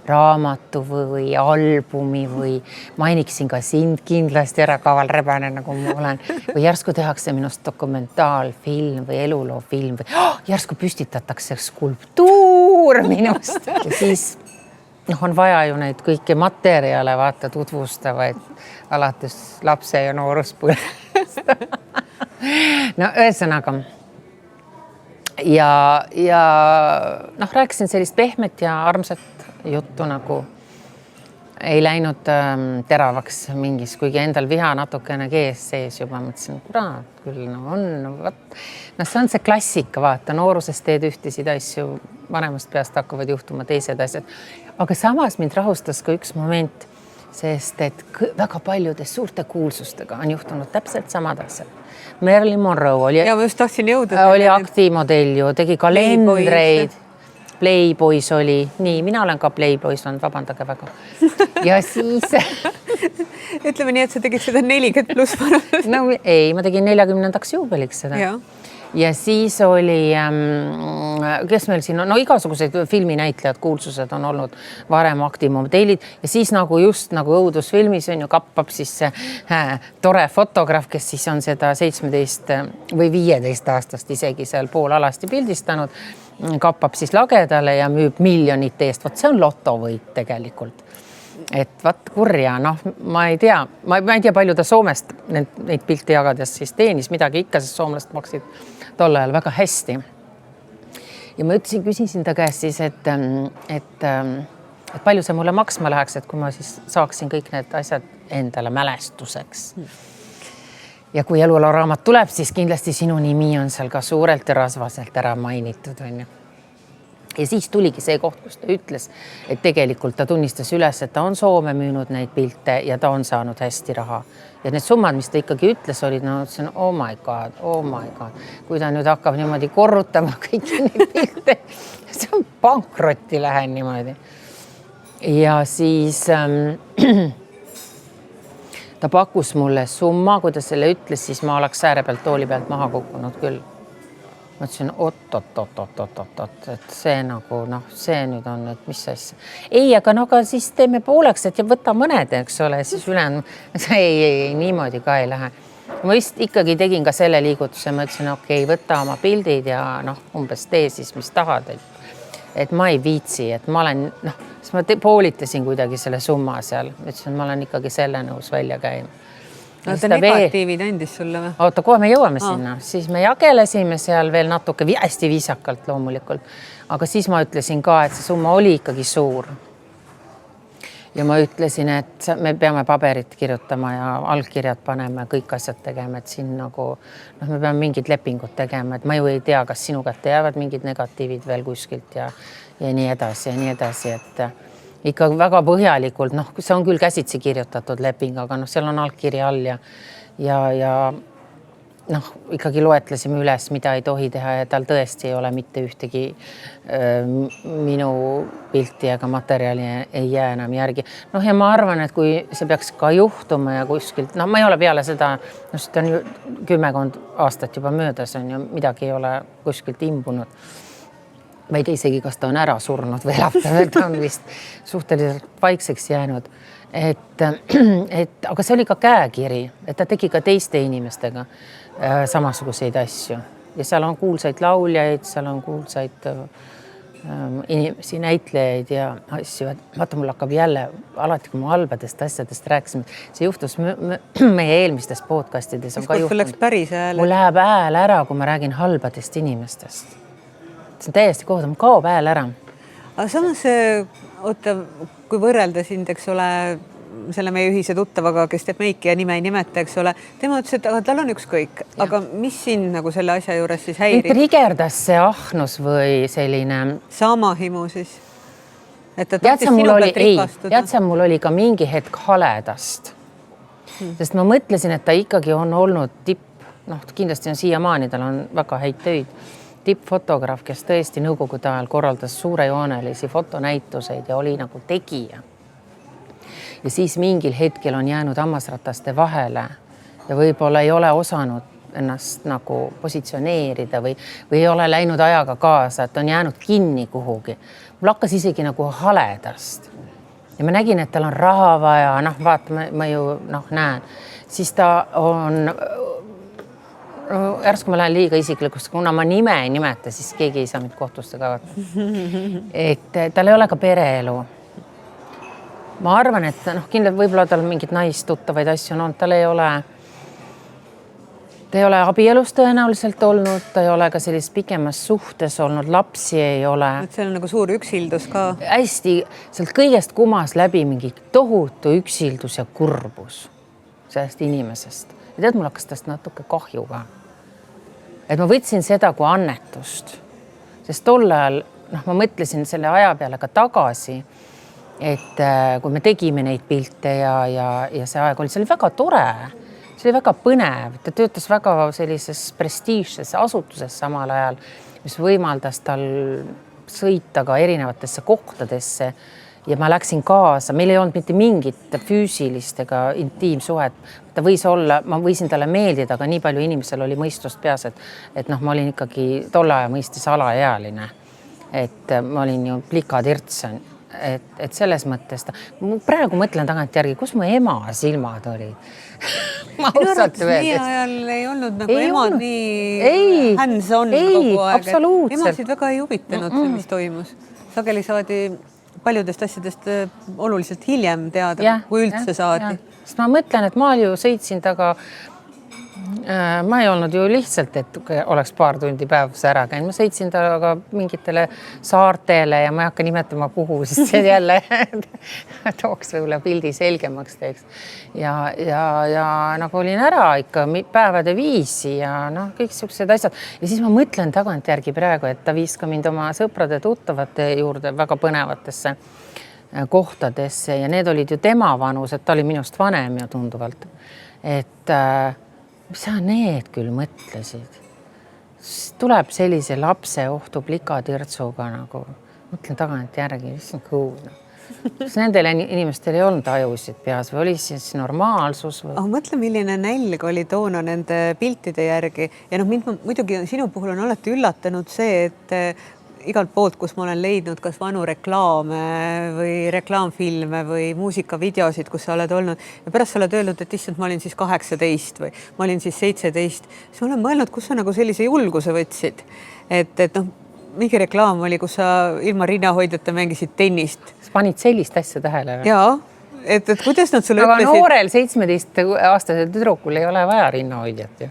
Speaker 5: raamatu või albumi või mainiksin ka sind kindlasti ära, Kaval Rebane, nagu ma olen, või järsku tehakse minust dokumentaalfilm või eluloofilm või järsku püstitatakse skulptuur minust ja siis on vaja ju neid kõiki materjale vaata tutvustavaid alates lapse ja nooruspõlvest. No ühesõnaga ja noh, rääkisin sellist pehmet ja armsat juttu nagu ei läinud teravaks mingis, kuigi endal viha natukene kees sees juba mõtlesin, kurat küll see on see klassika, vaata, noorusest teed ühtisid asju, vanemast peast hakkavad juhtuma teised asjad. Aga samas mind rahustas ka üks moment, sest et väga paljudes suurte kuulsustega on juhtunud täpselt samad asjad. Marilyn Monroe oli,
Speaker 4: ja ma just tahtsin jõuda.
Speaker 5: Oli aktiimodell ju, tegi kalendreid. Playboys oli, nii, mina olen ka Playboys olnud, vabandage väga. Ja siis...
Speaker 4: Ütleme nii, et sa tegid seda 40+.
Speaker 5: No ei, ma tegin 40. juubeliks seda. Ja siis oli, kes meil siin on, no igasugused filminäitlejad, kuulsused on olnud varem aktiimodellid ja siis nagu just nagu õudusfilmis on ju kappab siis see tore fotograaf, kes siis on seda 17 või 15 aastast isegi seal poolalasti pildistanud, kappab siis lagedale ja müüb miljonite eest. Vot see on lotovõit tegelikult. Et vaat kurja, noh, ma ei tea palju ta Soomest neid pilti jagades siis teenis midagi ikka, sest soomlast maksid tol ajal väga hästi. Ja ma küsisin ta käest siis, et palju see mulle maksma läheks, et kui ma siis saaksin kõik need asjad endale mälestuseks. Ja kui eluloraamat tuleb, siis kindlasti sinu nimi on seal ka suurelt ja rasvaselt ära mainitud, on ju. Ja siis tuligi see koht, kus ta ütles, et tegelikult ta tunnistas üles, et ta on Soome müünud neid pilte ja ta on saanud hästi raha. Ja need summad, mis ta ikkagi ütles, olid, no see on oh my god. Kui ta nüüd hakkab niimoodi korrutama kõiki neid pilte, see on pankrotti lähen niimoodi. Ja siis ta pakkus mulle summa, kui ta selle ütles, siis ma oleks ääre pealt tooli pealt maha kukkunud küll. Ma ütlesin, et see nagu, noh, see nüüd on, et mis asja. Ei, aga no ka siis teeme pooleks, et võta mõned, eks ole, siis ülen, ei, niimoodi ka ei lähe. Ma vist ikkagi tegin ka selle liigutuse, ma ütlesin, okei, võta oma pildid ja noh, umbes tee siis, mis tahad, et ma ei viitsi, et ma olen, noh, siis ma poolitasin kuidagi selle summa seal, ütlesin, ma olen ikkagi selle nõus välja käima.
Speaker 4: Ta negatiivid andis sulle või?
Speaker 5: Oota, kohe me jõuame sinna. Siis me jagelesime seal veel natuke hästi viisakalt loomulikult. Aga siis ma ütlesin ka, et see summa oli ikkagi suur. Ja ma ütlesin, et me peame paberit kirjutama ja allkirjad paneme, kõik asjad tegema, et siin nagu, noh, me peame mingid lepingud tegema, et ma ju ei tea, kas sinu kätte jäävad mingid negatiivid veel kuskilt ja nii edasi, et ikka väga põhjalikult, noh, see on küll käsitsi kirjutatud leping, aga noh, seal on allkiri all ja noh, ikkagi loetlesime üles, mida ei tohi teha ja tal tõesti ei ole mitte ühtegi minu pilti ega materjali ei jää enam järgi. Noh, ja ma arvan, et kui see peaks ka juhtuma ja kuskilt, noh, ma ei ole peale seda, no see on ju 10 aastat juba möödas, on ju, midagi ei ole kuskilt imbunud. Ma ei tea isegi, kas ta on ära surnud või elab, ta on vist suhteliselt vaikseks jäänud. aga see oli ka käekiri, et ta tegi ka teiste inimestega samasuguseid asju ja seal on kuulsaid lauljaid, seal on kuulsaid inimesi, näitlejaid ja asju. Vaata, mul hakkab jälle alati, kui ma halbadest asjadest rääkisime, see juhtus meie eelmistes podcastides on ka juhtunud. Mul läheb hääl ära, kui ma räägin halbadest inimestest. See on täiesti kohta, mul kaob hääl ära.
Speaker 4: Aga samas, oota, kui võrrelda sind, eks ole, selle meie ühise tuttavaga, kes teeb meiki ja nime ei nimeta, eks ole, tema ütles, et aga tal on ükskõik, aga mis sind nagu selle asja juures siis häirib?
Speaker 5: Trigerdas see ahnus või selline...
Speaker 4: Saamahimu siis? Et ta tahtis sinu pealt rikastuda?
Speaker 5: Jätsa mul oli ka mingi hetk haledast. Sest ma mõtlesin, et ta ikkagi on olnud kindlasti on siiamaani, tal on väga häid töid. Tippfotograaf, kes tõesti nõukogude ajal korraldas suurejoonelisi fotonäituseid ja oli nagu tegija. Ja siis mingil hetkel on jäänud hammasrataste vahele ja võib-olla ei ole osanud ennast nagu positsioneerida või ei ole läinud ajaga kaasa, et on jäänud kinni kuhugi. Mul hakkas isegi nagu haledast. Ja ma nägin, et tal on raha vaja, vaata, ma ju näen. Siis ta on... Järsku ma lähen liiga isiklikuks, kuna ma nime ei nimeta, siis keegi ei saa mind kohtuste kaevata. Et tal ei ole ka pereelu. Ma arvan, et kindlasti võib-olla tal mingid naistuttavaid asju on olnud, ta ei ole abielus tõenäoliselt olnud, ta ei ole ka sellises pikemas suhtes olnud, lapsi ei ole.
Speaker 4: See on nagu suur üksildus ka.
Speaker 5: Hästi, sealt kõigest kumas läbi mingi tohutu üksildus ja kurbus sellest inimesest. Ja tead, mul hakkas tast natuke kahju ka. Et ma võtsin seda kui annetust, sest tol ajal, ma mõtlesin selle aja peale ka tagasi, et kui me tegime neid pilte ja see aeg oli, see oli väga tore, see oli väga põnev, ta töötas väga sellises prestiižses asutuses samal ajal, mis võimaldas tal sõita ka erinevatesse kohtadesse ja ma läksin kaasa, meil ei olnud mitte mingit füüsilist ega intiimsuhet, ta võis olla, ma võisin talle meeldida, aga nii palju inimesel oli mõistust peas, et ma olin ikkagi tolle aja mõistis alaealine, et ma olin ju plikatirts, et selles mõttes praegu mõtlen tagant järgi, kus mu ema silmad olid. Ma ausalt öeldes.
Speaker 4: Nii ajal ei olnud nagu emad nii hands on kogu aeg.
Speaker 5: Absoluutselt.
Speaker 4: Emasid väga ei huvitanud see, mis toimus. Sageli saadi paljudest asjadest oluliselt hiljem teada, kui üldse saadi.
Speaker 5: Sest ma mõtlen, et ma ju sõitsin taga, ma ei olnud ju lihtsalt, et oleks paar tundi päevas ära käinud. Ma sõitsin taga mingitele saartele ja ma ei hakka nimetama kuhu, sest see jälle tooks võib-olla pildi selgemaks teeks. Ja nagu olin ära ikka päevade viisi ja kõik siuksed asjad. Ja siis ma mõtlen tagant järgi praegu, et ta viis ka mind oma sõprade tuttavate juurde väga põnevatesse kohtadesse ja need olid ju tema vanus, et ta oli minust vanem ja tunduvalt. Et mis sa need küll mõtlesid? Tuleb sellise lapse ohtu plikatirtsuga nagu, mõtlen tagant järgi, mis on cool. Kas nendele inimestel ei olnud ajusid peas või oli siis normaalsus?
Speaker 4: Mõtle, milline nälg oli toona nende piltide järgi ja mind muidugi sinu puhul on alati üllatanud see, et igalt poolt, kus ma olen leidnud kas vanu reklaame või reklaamfilme või muusikavideosid, kus sa oled olnud ja pärast sa oled öelnud, et issand, ma olin siis 18 või ma olin siis 17. Siis ma olen mõelnud, kus sa nagu sellise julguse võtsid, et mingi reklaam oli, kus sa ilma rinnahoidjata mängisid tennist.
Speaker 5: Sa panid sellist asja tähele?
Speaker 4: Jaa, et kuidas nad sulle
Speaker 5: ütlesid? Aga noorel 17-aastasel tüdrukul ei ole vaja rinnahoidjat ju.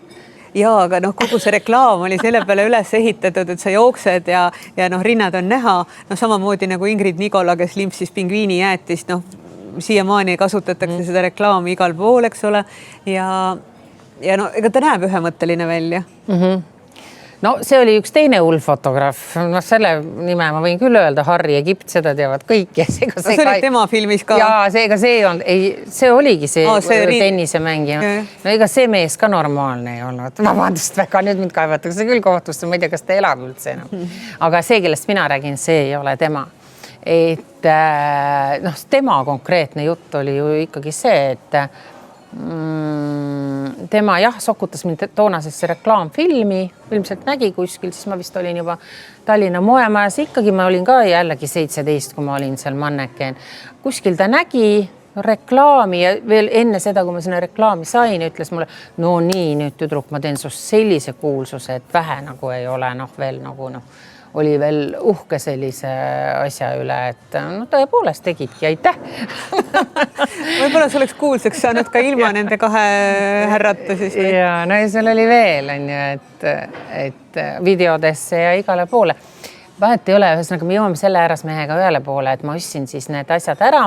Speaker 4: Jaa, aga kogu see reklaam oli selle peale üles ehitatud, et sa jooksed ja rinnad on näha. Samamoodi nagu Ingrid Nikola, kes limpsis pingviini jäätist, siiamaani kasutatakse seda reklaami igal pool, eks ole. Ja ega ta näeb ühemõtteline välja.
Speaker 5: No see oli üks teine hull fotograaf. Selle nime ma võin küll öelda, Harri Egipt, seda teavad kõik.
Speaker 4: See oli tema filmis ka?
Speaker 5: Jaa, see oligi see tennisemängija. No ega see mees ka normaalne ei olnud. Vabandust väga, nüüd mind kaevatakse küll kohtusse, ma ei tea, kas ta elab üldse enam. Aga see, kellest mina räägin, see ei ole tema. Et tema konkreetne jutt oli ju ikkagi see, et tema sokutas mind toonasesse reklaamfilmi, ilmselt nägi kuskil, siis ma vist olin juba Tallinna moemajas, ikkagi ma olin ka jällegi 17, kui ma olin seal manneken. Kuskil ta nägi, reklaami ja veel enne seda, kui ma sinna reklaami sain, ütles mulle, no nii, nüüd tüdruk, ma teen sust sellise kuulsuse, et vähe nagu ei ole, veel nagu oli veel uhke sellise asja üle, et no tõepoolest tegidki, aitäh.
Speaker 4: Võib-olla see oleks kuulsaks saanud ka ilma nende kahe härrata siis.
Speaker 5: Ja no ja seal oli veel, on ju, et videodesse ja igale poole. Vahet ei ole, ühesõnaga me jõuame selle härrasmehega ühele poole, et ma ostsin siis need asjad ära,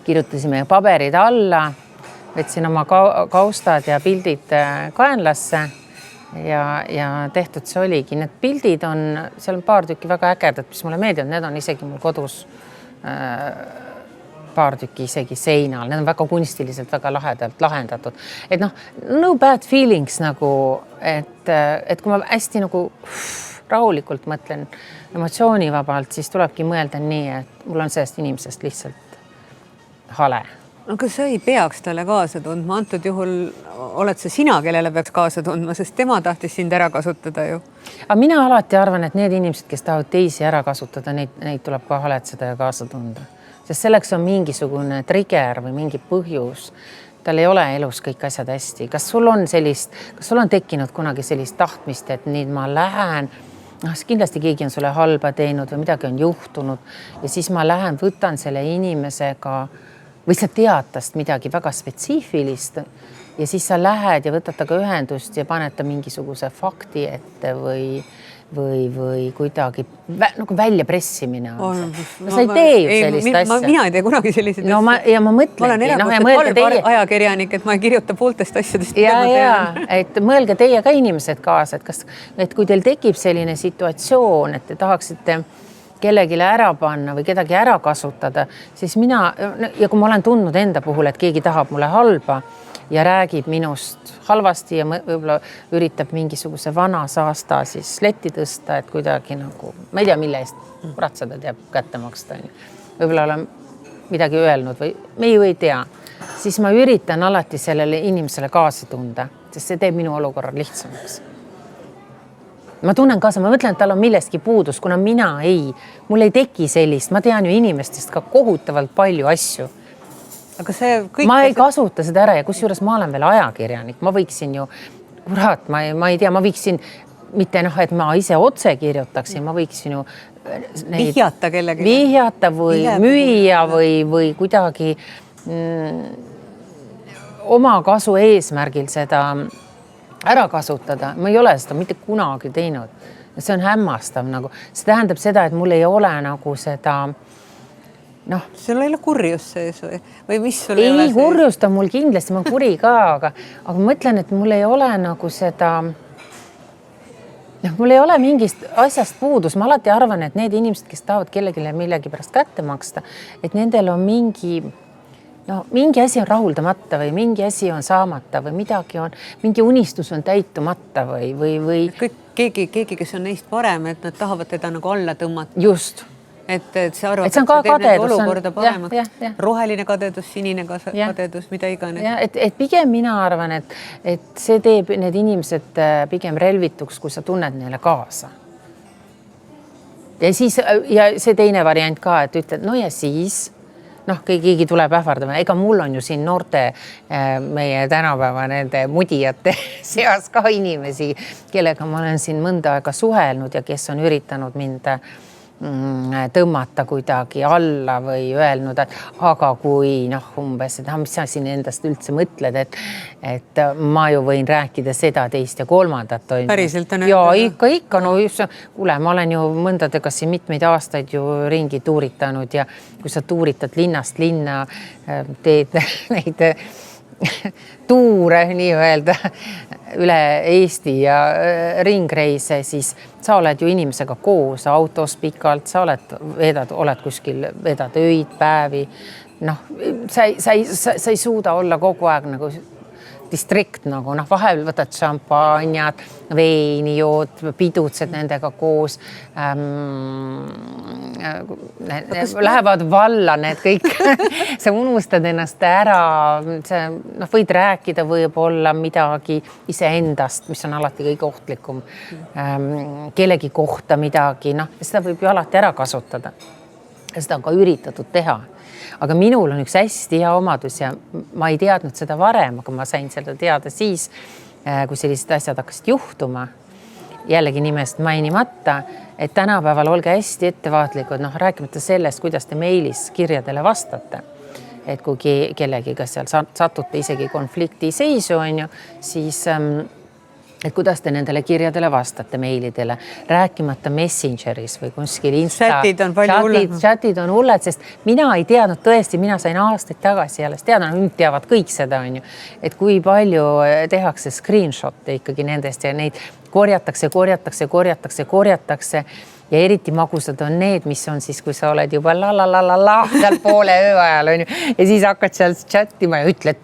Speaker 5: kirjutasime paberid alla, võtsin oma kaustad ja pildid kaenlasse ja tehtud see oligi. Need pildid on, seal on paar tükki väga ägedad, mis mulle meeldivad, need on isegi mul kodus paar tükki isegi seinal, need on väga kunstiliselt, väga lahedalt lahendatud. Et no bad feelings nagu, et kui ma hästi nagu rahulikult mõtlen emotsioonivabalt, siis tulebki mõelda nii, et mul on sellest inimesest lihtsalt hale.
Speaker 4: Aga sa ei peaks talle kaasa tundma, antud juhul oled sa sina, kellele peaks kaasa tundma, sest tema tahtis sind ära kasutada ju.
Speaker 5: Aga mina alati arvan, et need inimesed, kes tahavad teisi ära kasutada, neid tuleb ka haletseda ja kaasa tunda. Sest selleks on mingisugune trigger või mingi põhjus. Tal ei ole elus kõik asjad hästi. Kas sul on tekkinud kunagi sellist tahtmist, et nüüd ma lähen, kindlasti keegi on sulle halba teinud või midagi on juhtunud ja siis ma lähen, võtan selle inimesega või sa tead tast midagi väga spetsiifilist ja siis sa lähed ja võtad taga ühendust ja paned ta mingisuguse fakti ette või kuidagi nagu välja pressimine on see. Sa ei tee ju sellist asja.
Speaker 4: Mina ei tee kunagi selliseid
Speaker 5: asja. Ma mõtlengi.
Speaker 4: Ma olen erakordselt halb ajakirjanik, et ma ei kirjuta pooltest asjadest.
Speaker 5: Ja, et mõelge teie ka inimesed kaasa, et kui teil tekib selline situatsioon, et te tahaksite kellegile ära panna või kedagi ära kasutada, siis ja kui ma olen tundnud enda puhul, et keegi tahab mulle halba ja räägib minust halvasti ja võib-olla üritab mingisuguse vana saasta siis letti tõsta, et kuidagi nagu, ma ei tea, mille eest ratsada teab kätte maksta. Võib-olla olen midagi öelnud või me ju ei tea. Siis ma üritan alati sellele inimesele kaasa tunda, sest see teeb minu olukorra lihtsamaks. Ma tunnen kaasa, ma mõtlen, et tal on millestki puudus, kuna mul ei teki sellist, ma tean ju inimestest ka kohutavalt palju asju.
Speaker 4: Aga see kõik...
Speaker 5: Ma ei kasuta seda ära ja kusjuures ma olen veel ajakirjanik, ma võiksin ju, kurat, ma ei tea, ma võiksin mitte et ma ise otse kirjutaksin, ma võiksin ju
Speaker 4: vihjata kellegi.
Speaker 5: Vihjata või müüa või kuidagi oma kasu eesmärgil seda ära kasutada. Ma ei ole seda mitte kunagi teinud. See on hämmastav nagu. See tähendab seda, et mul ei ole nagu seda
Speaker 4: Sul ei ole kurjus sees või mis sul ei ole sees?
Speaker 5: Ei, kurjust on mul kindlasti, ma kuri ka, aga mõtlen, et mul ei ole nagu seda mul ei ole mingist asjast puudus. Ma alati arvan, et need inimesed, kes tahavad kellegile millegi pärast kätte maksta, et nendel on mingi asi on rahuldamata või mingi asi on saamata või mingi unistus on täitumata või
Speaker 4: keegi, kes on neist parem, et nad tahavad teda nagu alla tõmmata.
Speaker 5: Just.
Speaker 4: Et see arvab,
Speaker 5: et see on ka kadedus.
Speaker 4: Olukorda paremaks. Roheline kadedus, sinine kadedus, mida iganes.
Speaker 5: Ja, et pigem mina arvan, et see teeb need inimesed pigem relvituks, kui sa tunned neile kaasa. Ja see teine variant ka, et ütled, no ja siis keegi tuleb ähvardama. Ega mul on ju siin noorte meie tänapäeva nende mudijate seas ka inimesi, kellega ma olen siin mõnda aega suhelnud ja kes on üritanud mind tõmmata kuidagi alla või öelnud, et aga kui umbes, et mis sa siin endast üldse mõtled, et ma ju võin rääkida seda, teist ja kolmandat.
Speaker 4: Päriselt on
Speaker 5: ja ikka, kuule, ma olen ju mõndadega siin mitmeid aastaid ju ringi tuuritanud ja kui sa tuuritad linnast linna, teed neid tuure nii-öelda üle Eesti ja ringreise, siis sa oled ju inimesega koos autos pikalt, sa oled kuskil, vedad öid, päevi. Sa ei suuda olla kogu aeg nagu distrikt, nagu vahel võtad šampanjad, veini jood, pidutsed nendega koos. Lähevad valla need kõik. Sa unustad ennast ära, võid rääkida võib-olla midagi iseendast, mis on alati kõige ohtlikum. Kellegi kohta midagi, seda võib ju alati ära kasutada. seda on ka üritatud teha. Aga minul on üks hästi hea omadus ja ma ei teadnud seda varem, aga ma sain seda teada siis, kui sellised asjad hakkasid juhtuma. Jällegi nimest mainimata, et tänapäeval olge hästi ettevaatlikud, rääkimata sellest, kuidas te meilis kirjadele vastate. Et kui kellegiga seal satute isegi konflikti seisu, siis et kuidas te nendele kirjadele vastate meilidele, rääkimata Messengeris või kuskil chatid on hulled, sest mina ei teadnud tõesti, mina sain aastaid tagasi alles teada, nüüd teavad kõik seda, et kui palju tehakse screenshot'e ikkagi nendest ja neid korjatakse ja eriti magusad on need, mis on siis, kui sa oled juba seal poole öö ajal ja siis hakkad seal chatima ja ütled,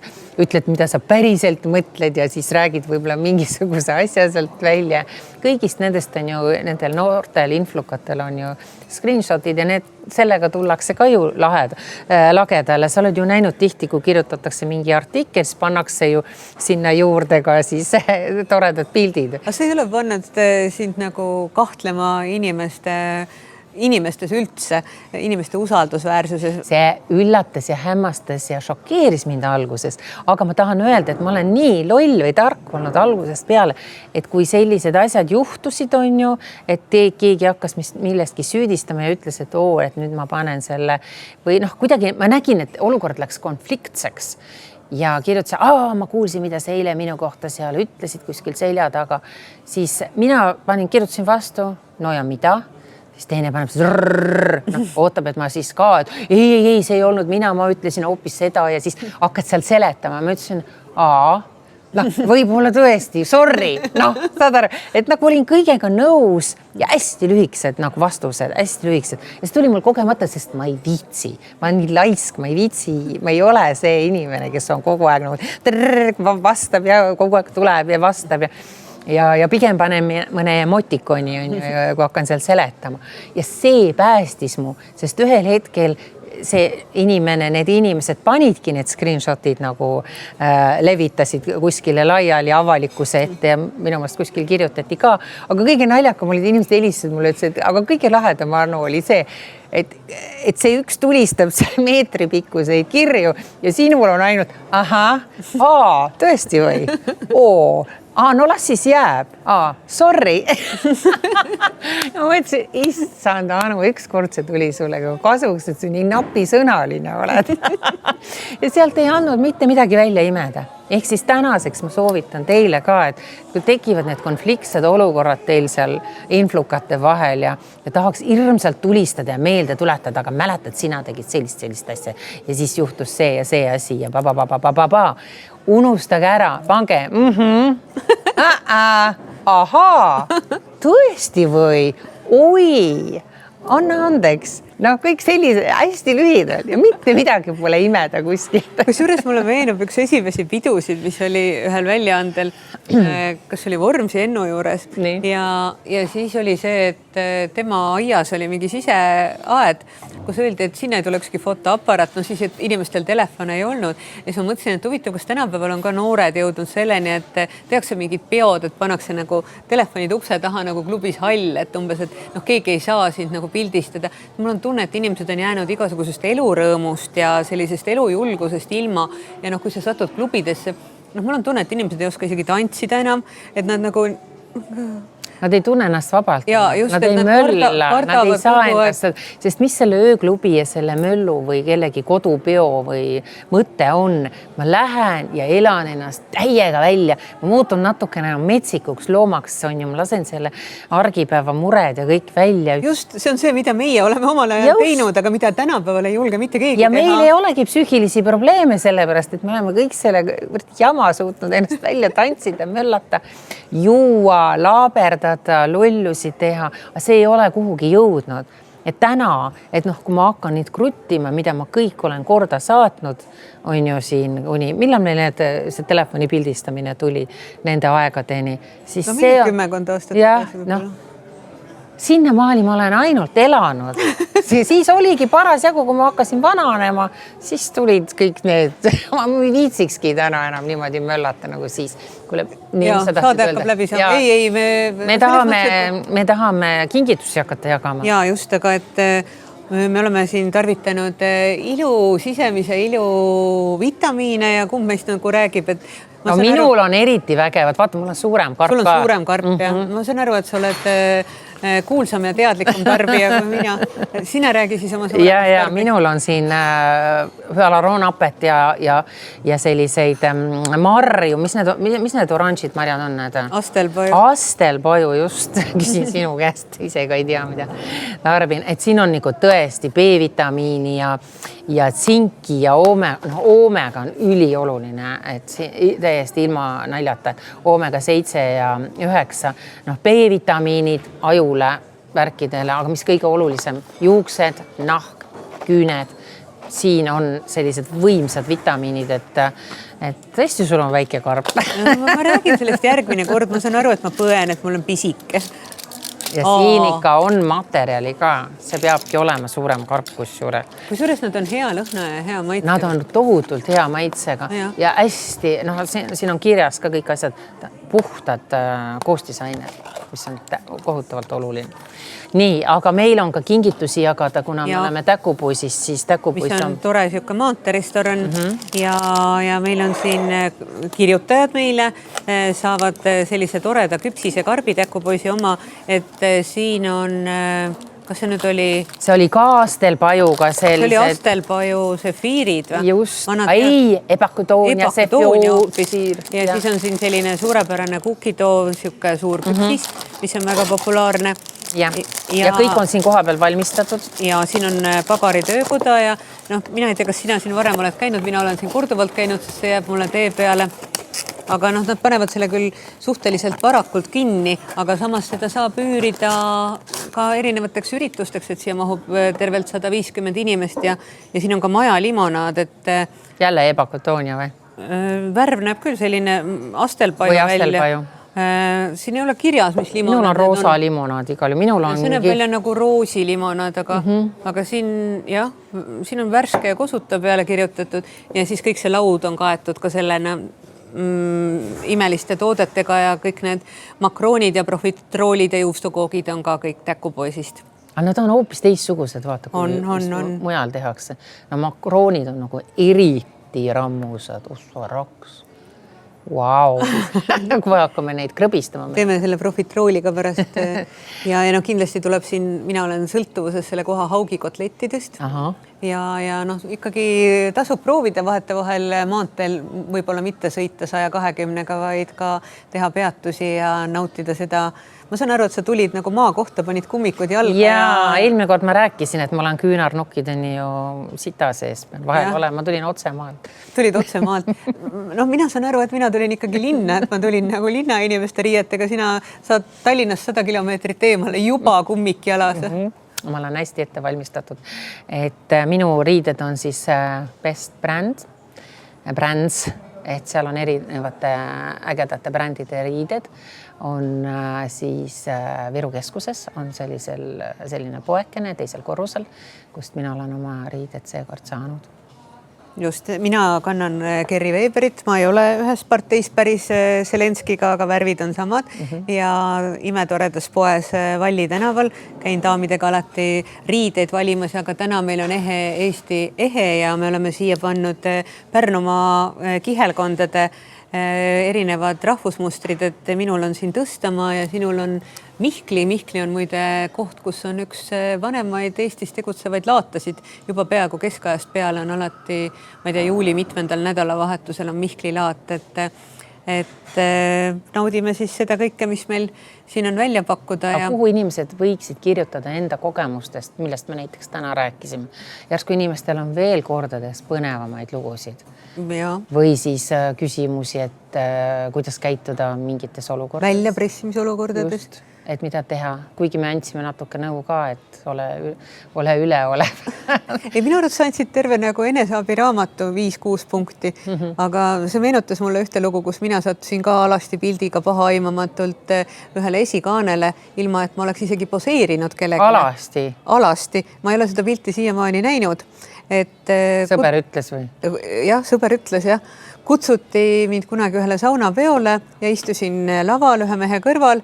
Speaker 5: mida sa päriselt mõtled ja siis räägid võib-olla mingisuguse asja sealt välja. Kõigist nendest on ju, nendel noortel influkatel on ju screenshotid ja sellega tullakse ka ju lagedale. Sa oled ju näinud tihti, kui kirjutatakse mingi artikkel, siis pannakse ju sinna juurde ka siis toredad pildid.
Speaker 4: Aga see ei ole pannud sind nagu kahtlema inimestes üldse, inimeste usaldusväärsuses?
Speaker 5: See üllatas ja hämmastas ja šokeeris mind alguses, aga ma tahan öelda, et ma olen nii loll või tark olnud algusest peale, et kui sellised asjad juhtusid, on ju, et keegi hakkas millestki süüdistama ja ütles, et et nüüd ma panen selle või kuidagi ma nägin, et olukord läks konfliktseks ja kirjutasin, ma kuulsin, mida sa eile minu kohta seal ütlesid kuskil selja taga, siis mina kirjutasin vastu, no ja mida? Siis teine paneb ootab, et ma siis ka, et ei, see ei olnud mina, ma ütlesin hoopis seda ja siis hakkad seal seletama. Ma ütlesin, võib-olla tõesti, sorry, saad aru, et olin kõigega nõus ja hästi lühikesed vastused, hästi lühikesed. Ja see tuli mul kogemata, sest ma ei viitsi, ma olen nii laisk, ma ei viitsi, ma ei ole see inimene, kes on kogu aeg vastab ja kogu aeg tuleb ja vastab ja pigem panen mõne emotikoni, kui hakkan seal seletama. Ja see päästis mu, sest ühel hetkel need inimesed panidki need screenshotid levitasid kuskile laiali avalikkuse ette ja minu meelest kuskil kirjutati ka. Aga kõige naljakam olid inimesed helistasid mulle, et aga kõige lahedam oli see, et see üks tulistab meetri pikkuseid kirju ja sinul on ainult tõesti või? No las siis jääb. Sorry. Ma mõtlesin, issand, Anu, ükskord see tuli sulle kasuks, et sa nii napisõnaline oled. Ja sealt ei andnud mitte midagi välja imeda. Ehk siis tänaseks ma soovitan teile ka, et kui tekivad need konfliktsed olukorrad teil seal influkate vahel ja tahaks hirmsalt tulistada ja meelde tuletada, aga mäletad, sina tegid sellist asja ja siis juhtus see ja see asi ja unustage ära, pange tõesti või? Oi, anna andeks. Kõik sellised hästi lühidad ja mitte midagi pole imeda kuskilt.
Speaker 4: Kusjuures mulle meenub üks esimesi pidusid, mis oli ühel väljaandel, kas oli Vormsi Ennu juures ja siis oli see, et tema aias oli mingi siseaed, kus öeldi, et sinna ei tulekski fotoaparaat, siis et inimestel telefone ei olnud. Ja siis ma mõtlesin, et huvitav, kas tänapäeval on ka noored jõudnud selleni, et tehakse mingid peod, et pannakse telefonid ukse taha klubis hall, et umbes, et keegi ei saa sind pildistada. Mul on tunne, et inimesed on jäänud igasugusest elurõõmust ja sellisest elujulgusest ilma ja kui sa satud klubidesse, mul on tunne, et inimesed ei oska isegi tantsida enam, et nad
Speaker 5: Nad ei tunne ennast vabalt.
Speaker 4: Just,
Speaker 5: nad ei mölla, nad ei saa endast, sest mis selle ööklubi ja selle möllu või kellegi kodupeo või mõte on, ma lähen ja elan ennast täiega välja, ma muutun natukene metsikuks loomaks, ma lasen selle argipäeva mured ja kõik välja.
Speaker 4: Just, see on see, mida meie oleme omal ajal teinud, aga mida tänapäeval ei julge mitte keegi
Speaker 5: ja teha. Ja meil ei olegi psüühilisi probleeme sellepärast, et me oleme kõik selle jama suutnud ennast välja tantsida, möllata, juua, laaberda, lullusi teha, aga see ei ole kuhugi jõudnud. Et täna, et kui ma hakkan neid kruttima, mida ma kõik olen korda saatnud, on ju siin millal meil see telefoni pildistamine tuli nende aegadeni, siis see on...
Speaker 4: 10 aastat.
Speaker 5: Sinna maali ma olen ainult elanud. Siis oligi parasjagu, kui ma hakkasin vananema, siis tulid kõik need, ma viitsikski täna enam niimoodi möllata nagu siis.
Speaker 4: Saade hakkab läbi saama.
Speaker 5: Me tahame kingitusi hakata jagama.
Speaker 4: Ja just, aga et me oleme siin tarvitanud sisemise ilu vitamiine ja kumb meist nagu räägib, et
Speaker 5: no minul on eriti vägevad, vaata, mul on suurem karp.
Speaker 4: Sul on suurem karp ja ma saan aru, et sa oled kuulsam ja teadlikum tarbija kui mina. Sina räägi siis oma suuremast
Speaker 5: ja minul on siin hüalaroonapet ja selliseid marju, mis need oranžid marjad on?
Speaker 4: Astelpaju.
Speaker 5: Astelpaju, just. Küsin sinu käest, ise ka ei tea, mida tarbin. Et siin on nagu tõesti B-vitamiini ja tsinki ja oomega on ülioluline, et täiesti ilma naljata. Oomega 7 ja 9, B-vitamiinid ajule, värkidele, aga mis kõige olulisem, juuksed, nahk, küüned. Siin on sellised võimsad vitamiinid, et tõesti sul on väike karp.
Speaker 4: Ma räägin sellest järgmine kord, ma saan aru, et ma põen, et mul on pisike.
Speaker 5: Ja siin ikka on materjali ka, see peabki olema suurem karp kusjuures.
Speaker 4: Kusjuures nad on hea lõhna ja hea maitsega.
Speaker 5: Nad on tohutult hea maitsega ja hästi, siin on kirjas ka kõik asjad, puhtad koostisained, mis on kohutavalt oluline. Nii, aga meil on ka kingitusi jagada, kuna me oleme Täkupoisis, siis Täkupois
Speaker 4: on tore siuke maanterestoran ja meil on siin kirjutajad meile, saavad sellise toreda küpsise karbi Täkupoisi oma, et siin on, kas see nüüd oli?
Speaker 5: See oli ka astelpajuga sellised.
Speaker 4: See oli astelpaju sefiirid või?
Speaker 5: Just, ebakutoon ja sefiir.
Speaker 4: Ja siis on siin selline suurepärane kukitoov, siuke suur küpsis, mis on väga populaarne.
Speaker 5: Ja kõik on siin koha peal valmistatud.
Speaker 4: Ja siin on pagaritöökoda ja mina ei tea, kas sina siin varem oled käinud, mina olen siin korduvalt käinud, sest see jääb mulle tee peale. Aga nad panevad selle küll suhteliselt varakult kinni, aga samas seda saab üürida ka erinevateks üritusteks, et siia mahub tervelt 150 inimest ja siin on ka maja limonaad, et
Speaker 5: jälle ebakotoonia või?
Speaker 4: Värv näeb küll selline astelpaju välja. Siin ei ole kirjas, mis limonaad.
Speaker 5: Minul on roosa limonaad igal juhul.
Speaker 4: See näeb välja nagu roosi limonaad, aga siin on värske ja kosuta peale kirjutatud ja siis kõik see laud on kaetud ka sellena imeliste toodetega ja kõik need makroonid ja profitroolid ja juustukoogid on ka kõik Täkupoisist.
Speaker 5: Aga nad on hoopis teissugused, vaata, kui mujal tehakse. Makroonid on nagu eriti rammusad, usvaraks. Vau, kui hakkame neid krõbistama.
Speaker 4: Teeme selle profitrooliga pärast ja kindlasti tuleb siin, mina olen sõltuvuses selle koha haugikotlettidest ja ikkagi tasub proovida vahetevahel maanteel võib-olla mitte sõita 120-ga, vaid ka teha peatusi ja nautida seda. Ma saan aru, et sa tulid nagu maa kohta, panid kummikud jalga.
Speaker 5: Ja eelmine kord ma rääkisin, et ma olen küünarnukkideni ju sita sees. Ma tulin otse maalt.
Speaker 4: Tulid otse maalt. Mina saan aru, et mina tulin ikkagi linna, et ma tulin nagu linna inimeste riietega. Sina saad Tallinnast 100 kilomeetrit eemale juba kummik jalas.
Speaker 5: Ma olen hästi ette valmistatud. Et minu riided on siis Best Brands, et seal on erinevate ägedate brändide riided. On siis Viru keskuses on selline poekene teisel korrusel, kust mina olen oma riided seekord saanud.
Speaker 4: Just, mina kannan Gerri Weberit, ma ei ole ühes parteis päris Zelenskiga, aga värvid on samad ja imetoredas poes Valli tänaval. Käin daamidega alati riideid valimas, aga täna meil on Eesti ehe ja me oleme siia pannud Pärnumaa kihelkondade erinevad rahvusmustrid, et minul on siin Tõstamaa ja sinul on Mihkli. Mihkli on muide koht, kus on üks vanemaid Eestis tegutsevaid laatasid. Juba peaaegu keskajast peale on alati, ma ei tea, juuli mitmendal nädalavahetusel on Mihkli laat, et naudime siis seda kõike, mis meil siin on välja pakkuda.
Speaker 5: Aga kuhu inimesed võiksid kirjutada enda kogemustest, millest me näiteks täna rääkisime? Järsku inimestel on veel kordades põnevamaid lugusid. Või siis küsimusi, et kuidas käituda mingites olukordades.
Speaker 4: Väljapressimisolukordadest.
Speaker 5: Et mida teha, kuigi me andsime natuke nõu ka, et ole üleolev.
Speaker 4: Minu arvates sa andsid terve nagu eneseabiraamatu 5-6 punkti, aga see meenutas mulle ühte lugu, kus mina sattusin ka alasti pildiga pahaaimamatult ühele esikaanele, ilma et ma oleks isegi poseerinud kellegi. Alasti. Ma ei ole seda pilti siiamaani näinud.
Speaker 5: Sõber ütles või?
Speaker 4: Jah, sõber ütles, jah. kutsuti mind kunagi ühele saunapeole ja istusin laval ühe mehe kõrval,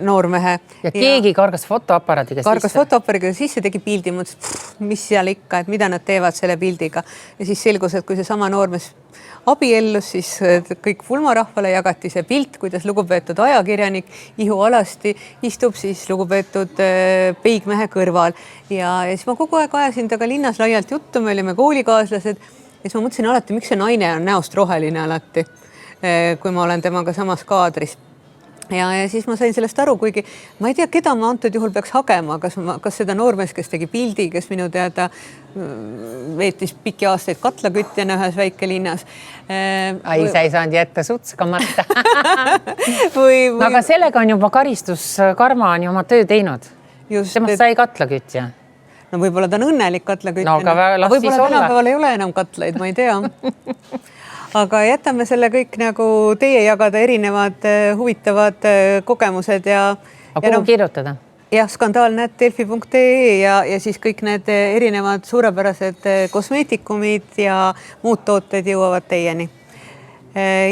Speaker 4: noormehe.
Speaker 5: Ja keegi kargas fotoaparaadiga
Speaker 4: kargas fotoaparaadiga sisse, tegi pildi, mõtles, mis seal ikka, et mida nad teevad selle pildiga. Ja siis selgus, et kui see sama noormees abiellus, siis kõik pulmarahvale jagati see pilt, kuidas lugupeetud ajakirjanik Ihu Alasti istub siis lugupeetud peigmehe kõrval. Ja siis ma kogu aeg ajasin taga linnas laialt juttu, me olime koolikaaslased. Ja siis ma mõtlesin alati, miks see naine on näost roheline alati, kui ma olen temaga samas kaadris. Ja siis ma sain sellest aru, kuigi ma ei tea, keda ma antud juhul peaks hagema, kas seda noormees, kes tegi pildi, kes minu teada veetis pikki aastaid katlakütjana ühes väike linnas.
Speaker 5: Ai, sa ei saanud jätta sutskamata.
Speaker 4: või...
Speaker 5: Aga sellega on juba karistuskarma on ju oma töö teinud. Temast sai katlakütja.
Speaker 4: No võib-olla ta on õnnelik katlakütjana.
Speaker 5: No, aga
Speaker 4: võib-olla tänapäeval ei ole enam katlaid, ma ei tea. Aga jätame selle kõik nagu teie jagada erinevad huvitavad kogemused ja...
Speaker 5: Aga kuhu kirjutada?
Speaker 4: Jah, skandaal@delfi.ee ja siis kõik need erinevad suurepärased kosmeetikumid ja muud tooted jõuavad teieni.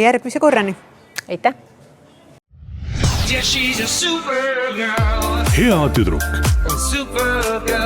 Speaker 4: Järgmise korrani.
Speaker 5: Aitäh!
Speaker 1: Yeah, she's a super girl.
Speaker 2: Hea tüdruk.
Speaker 1: Super girl.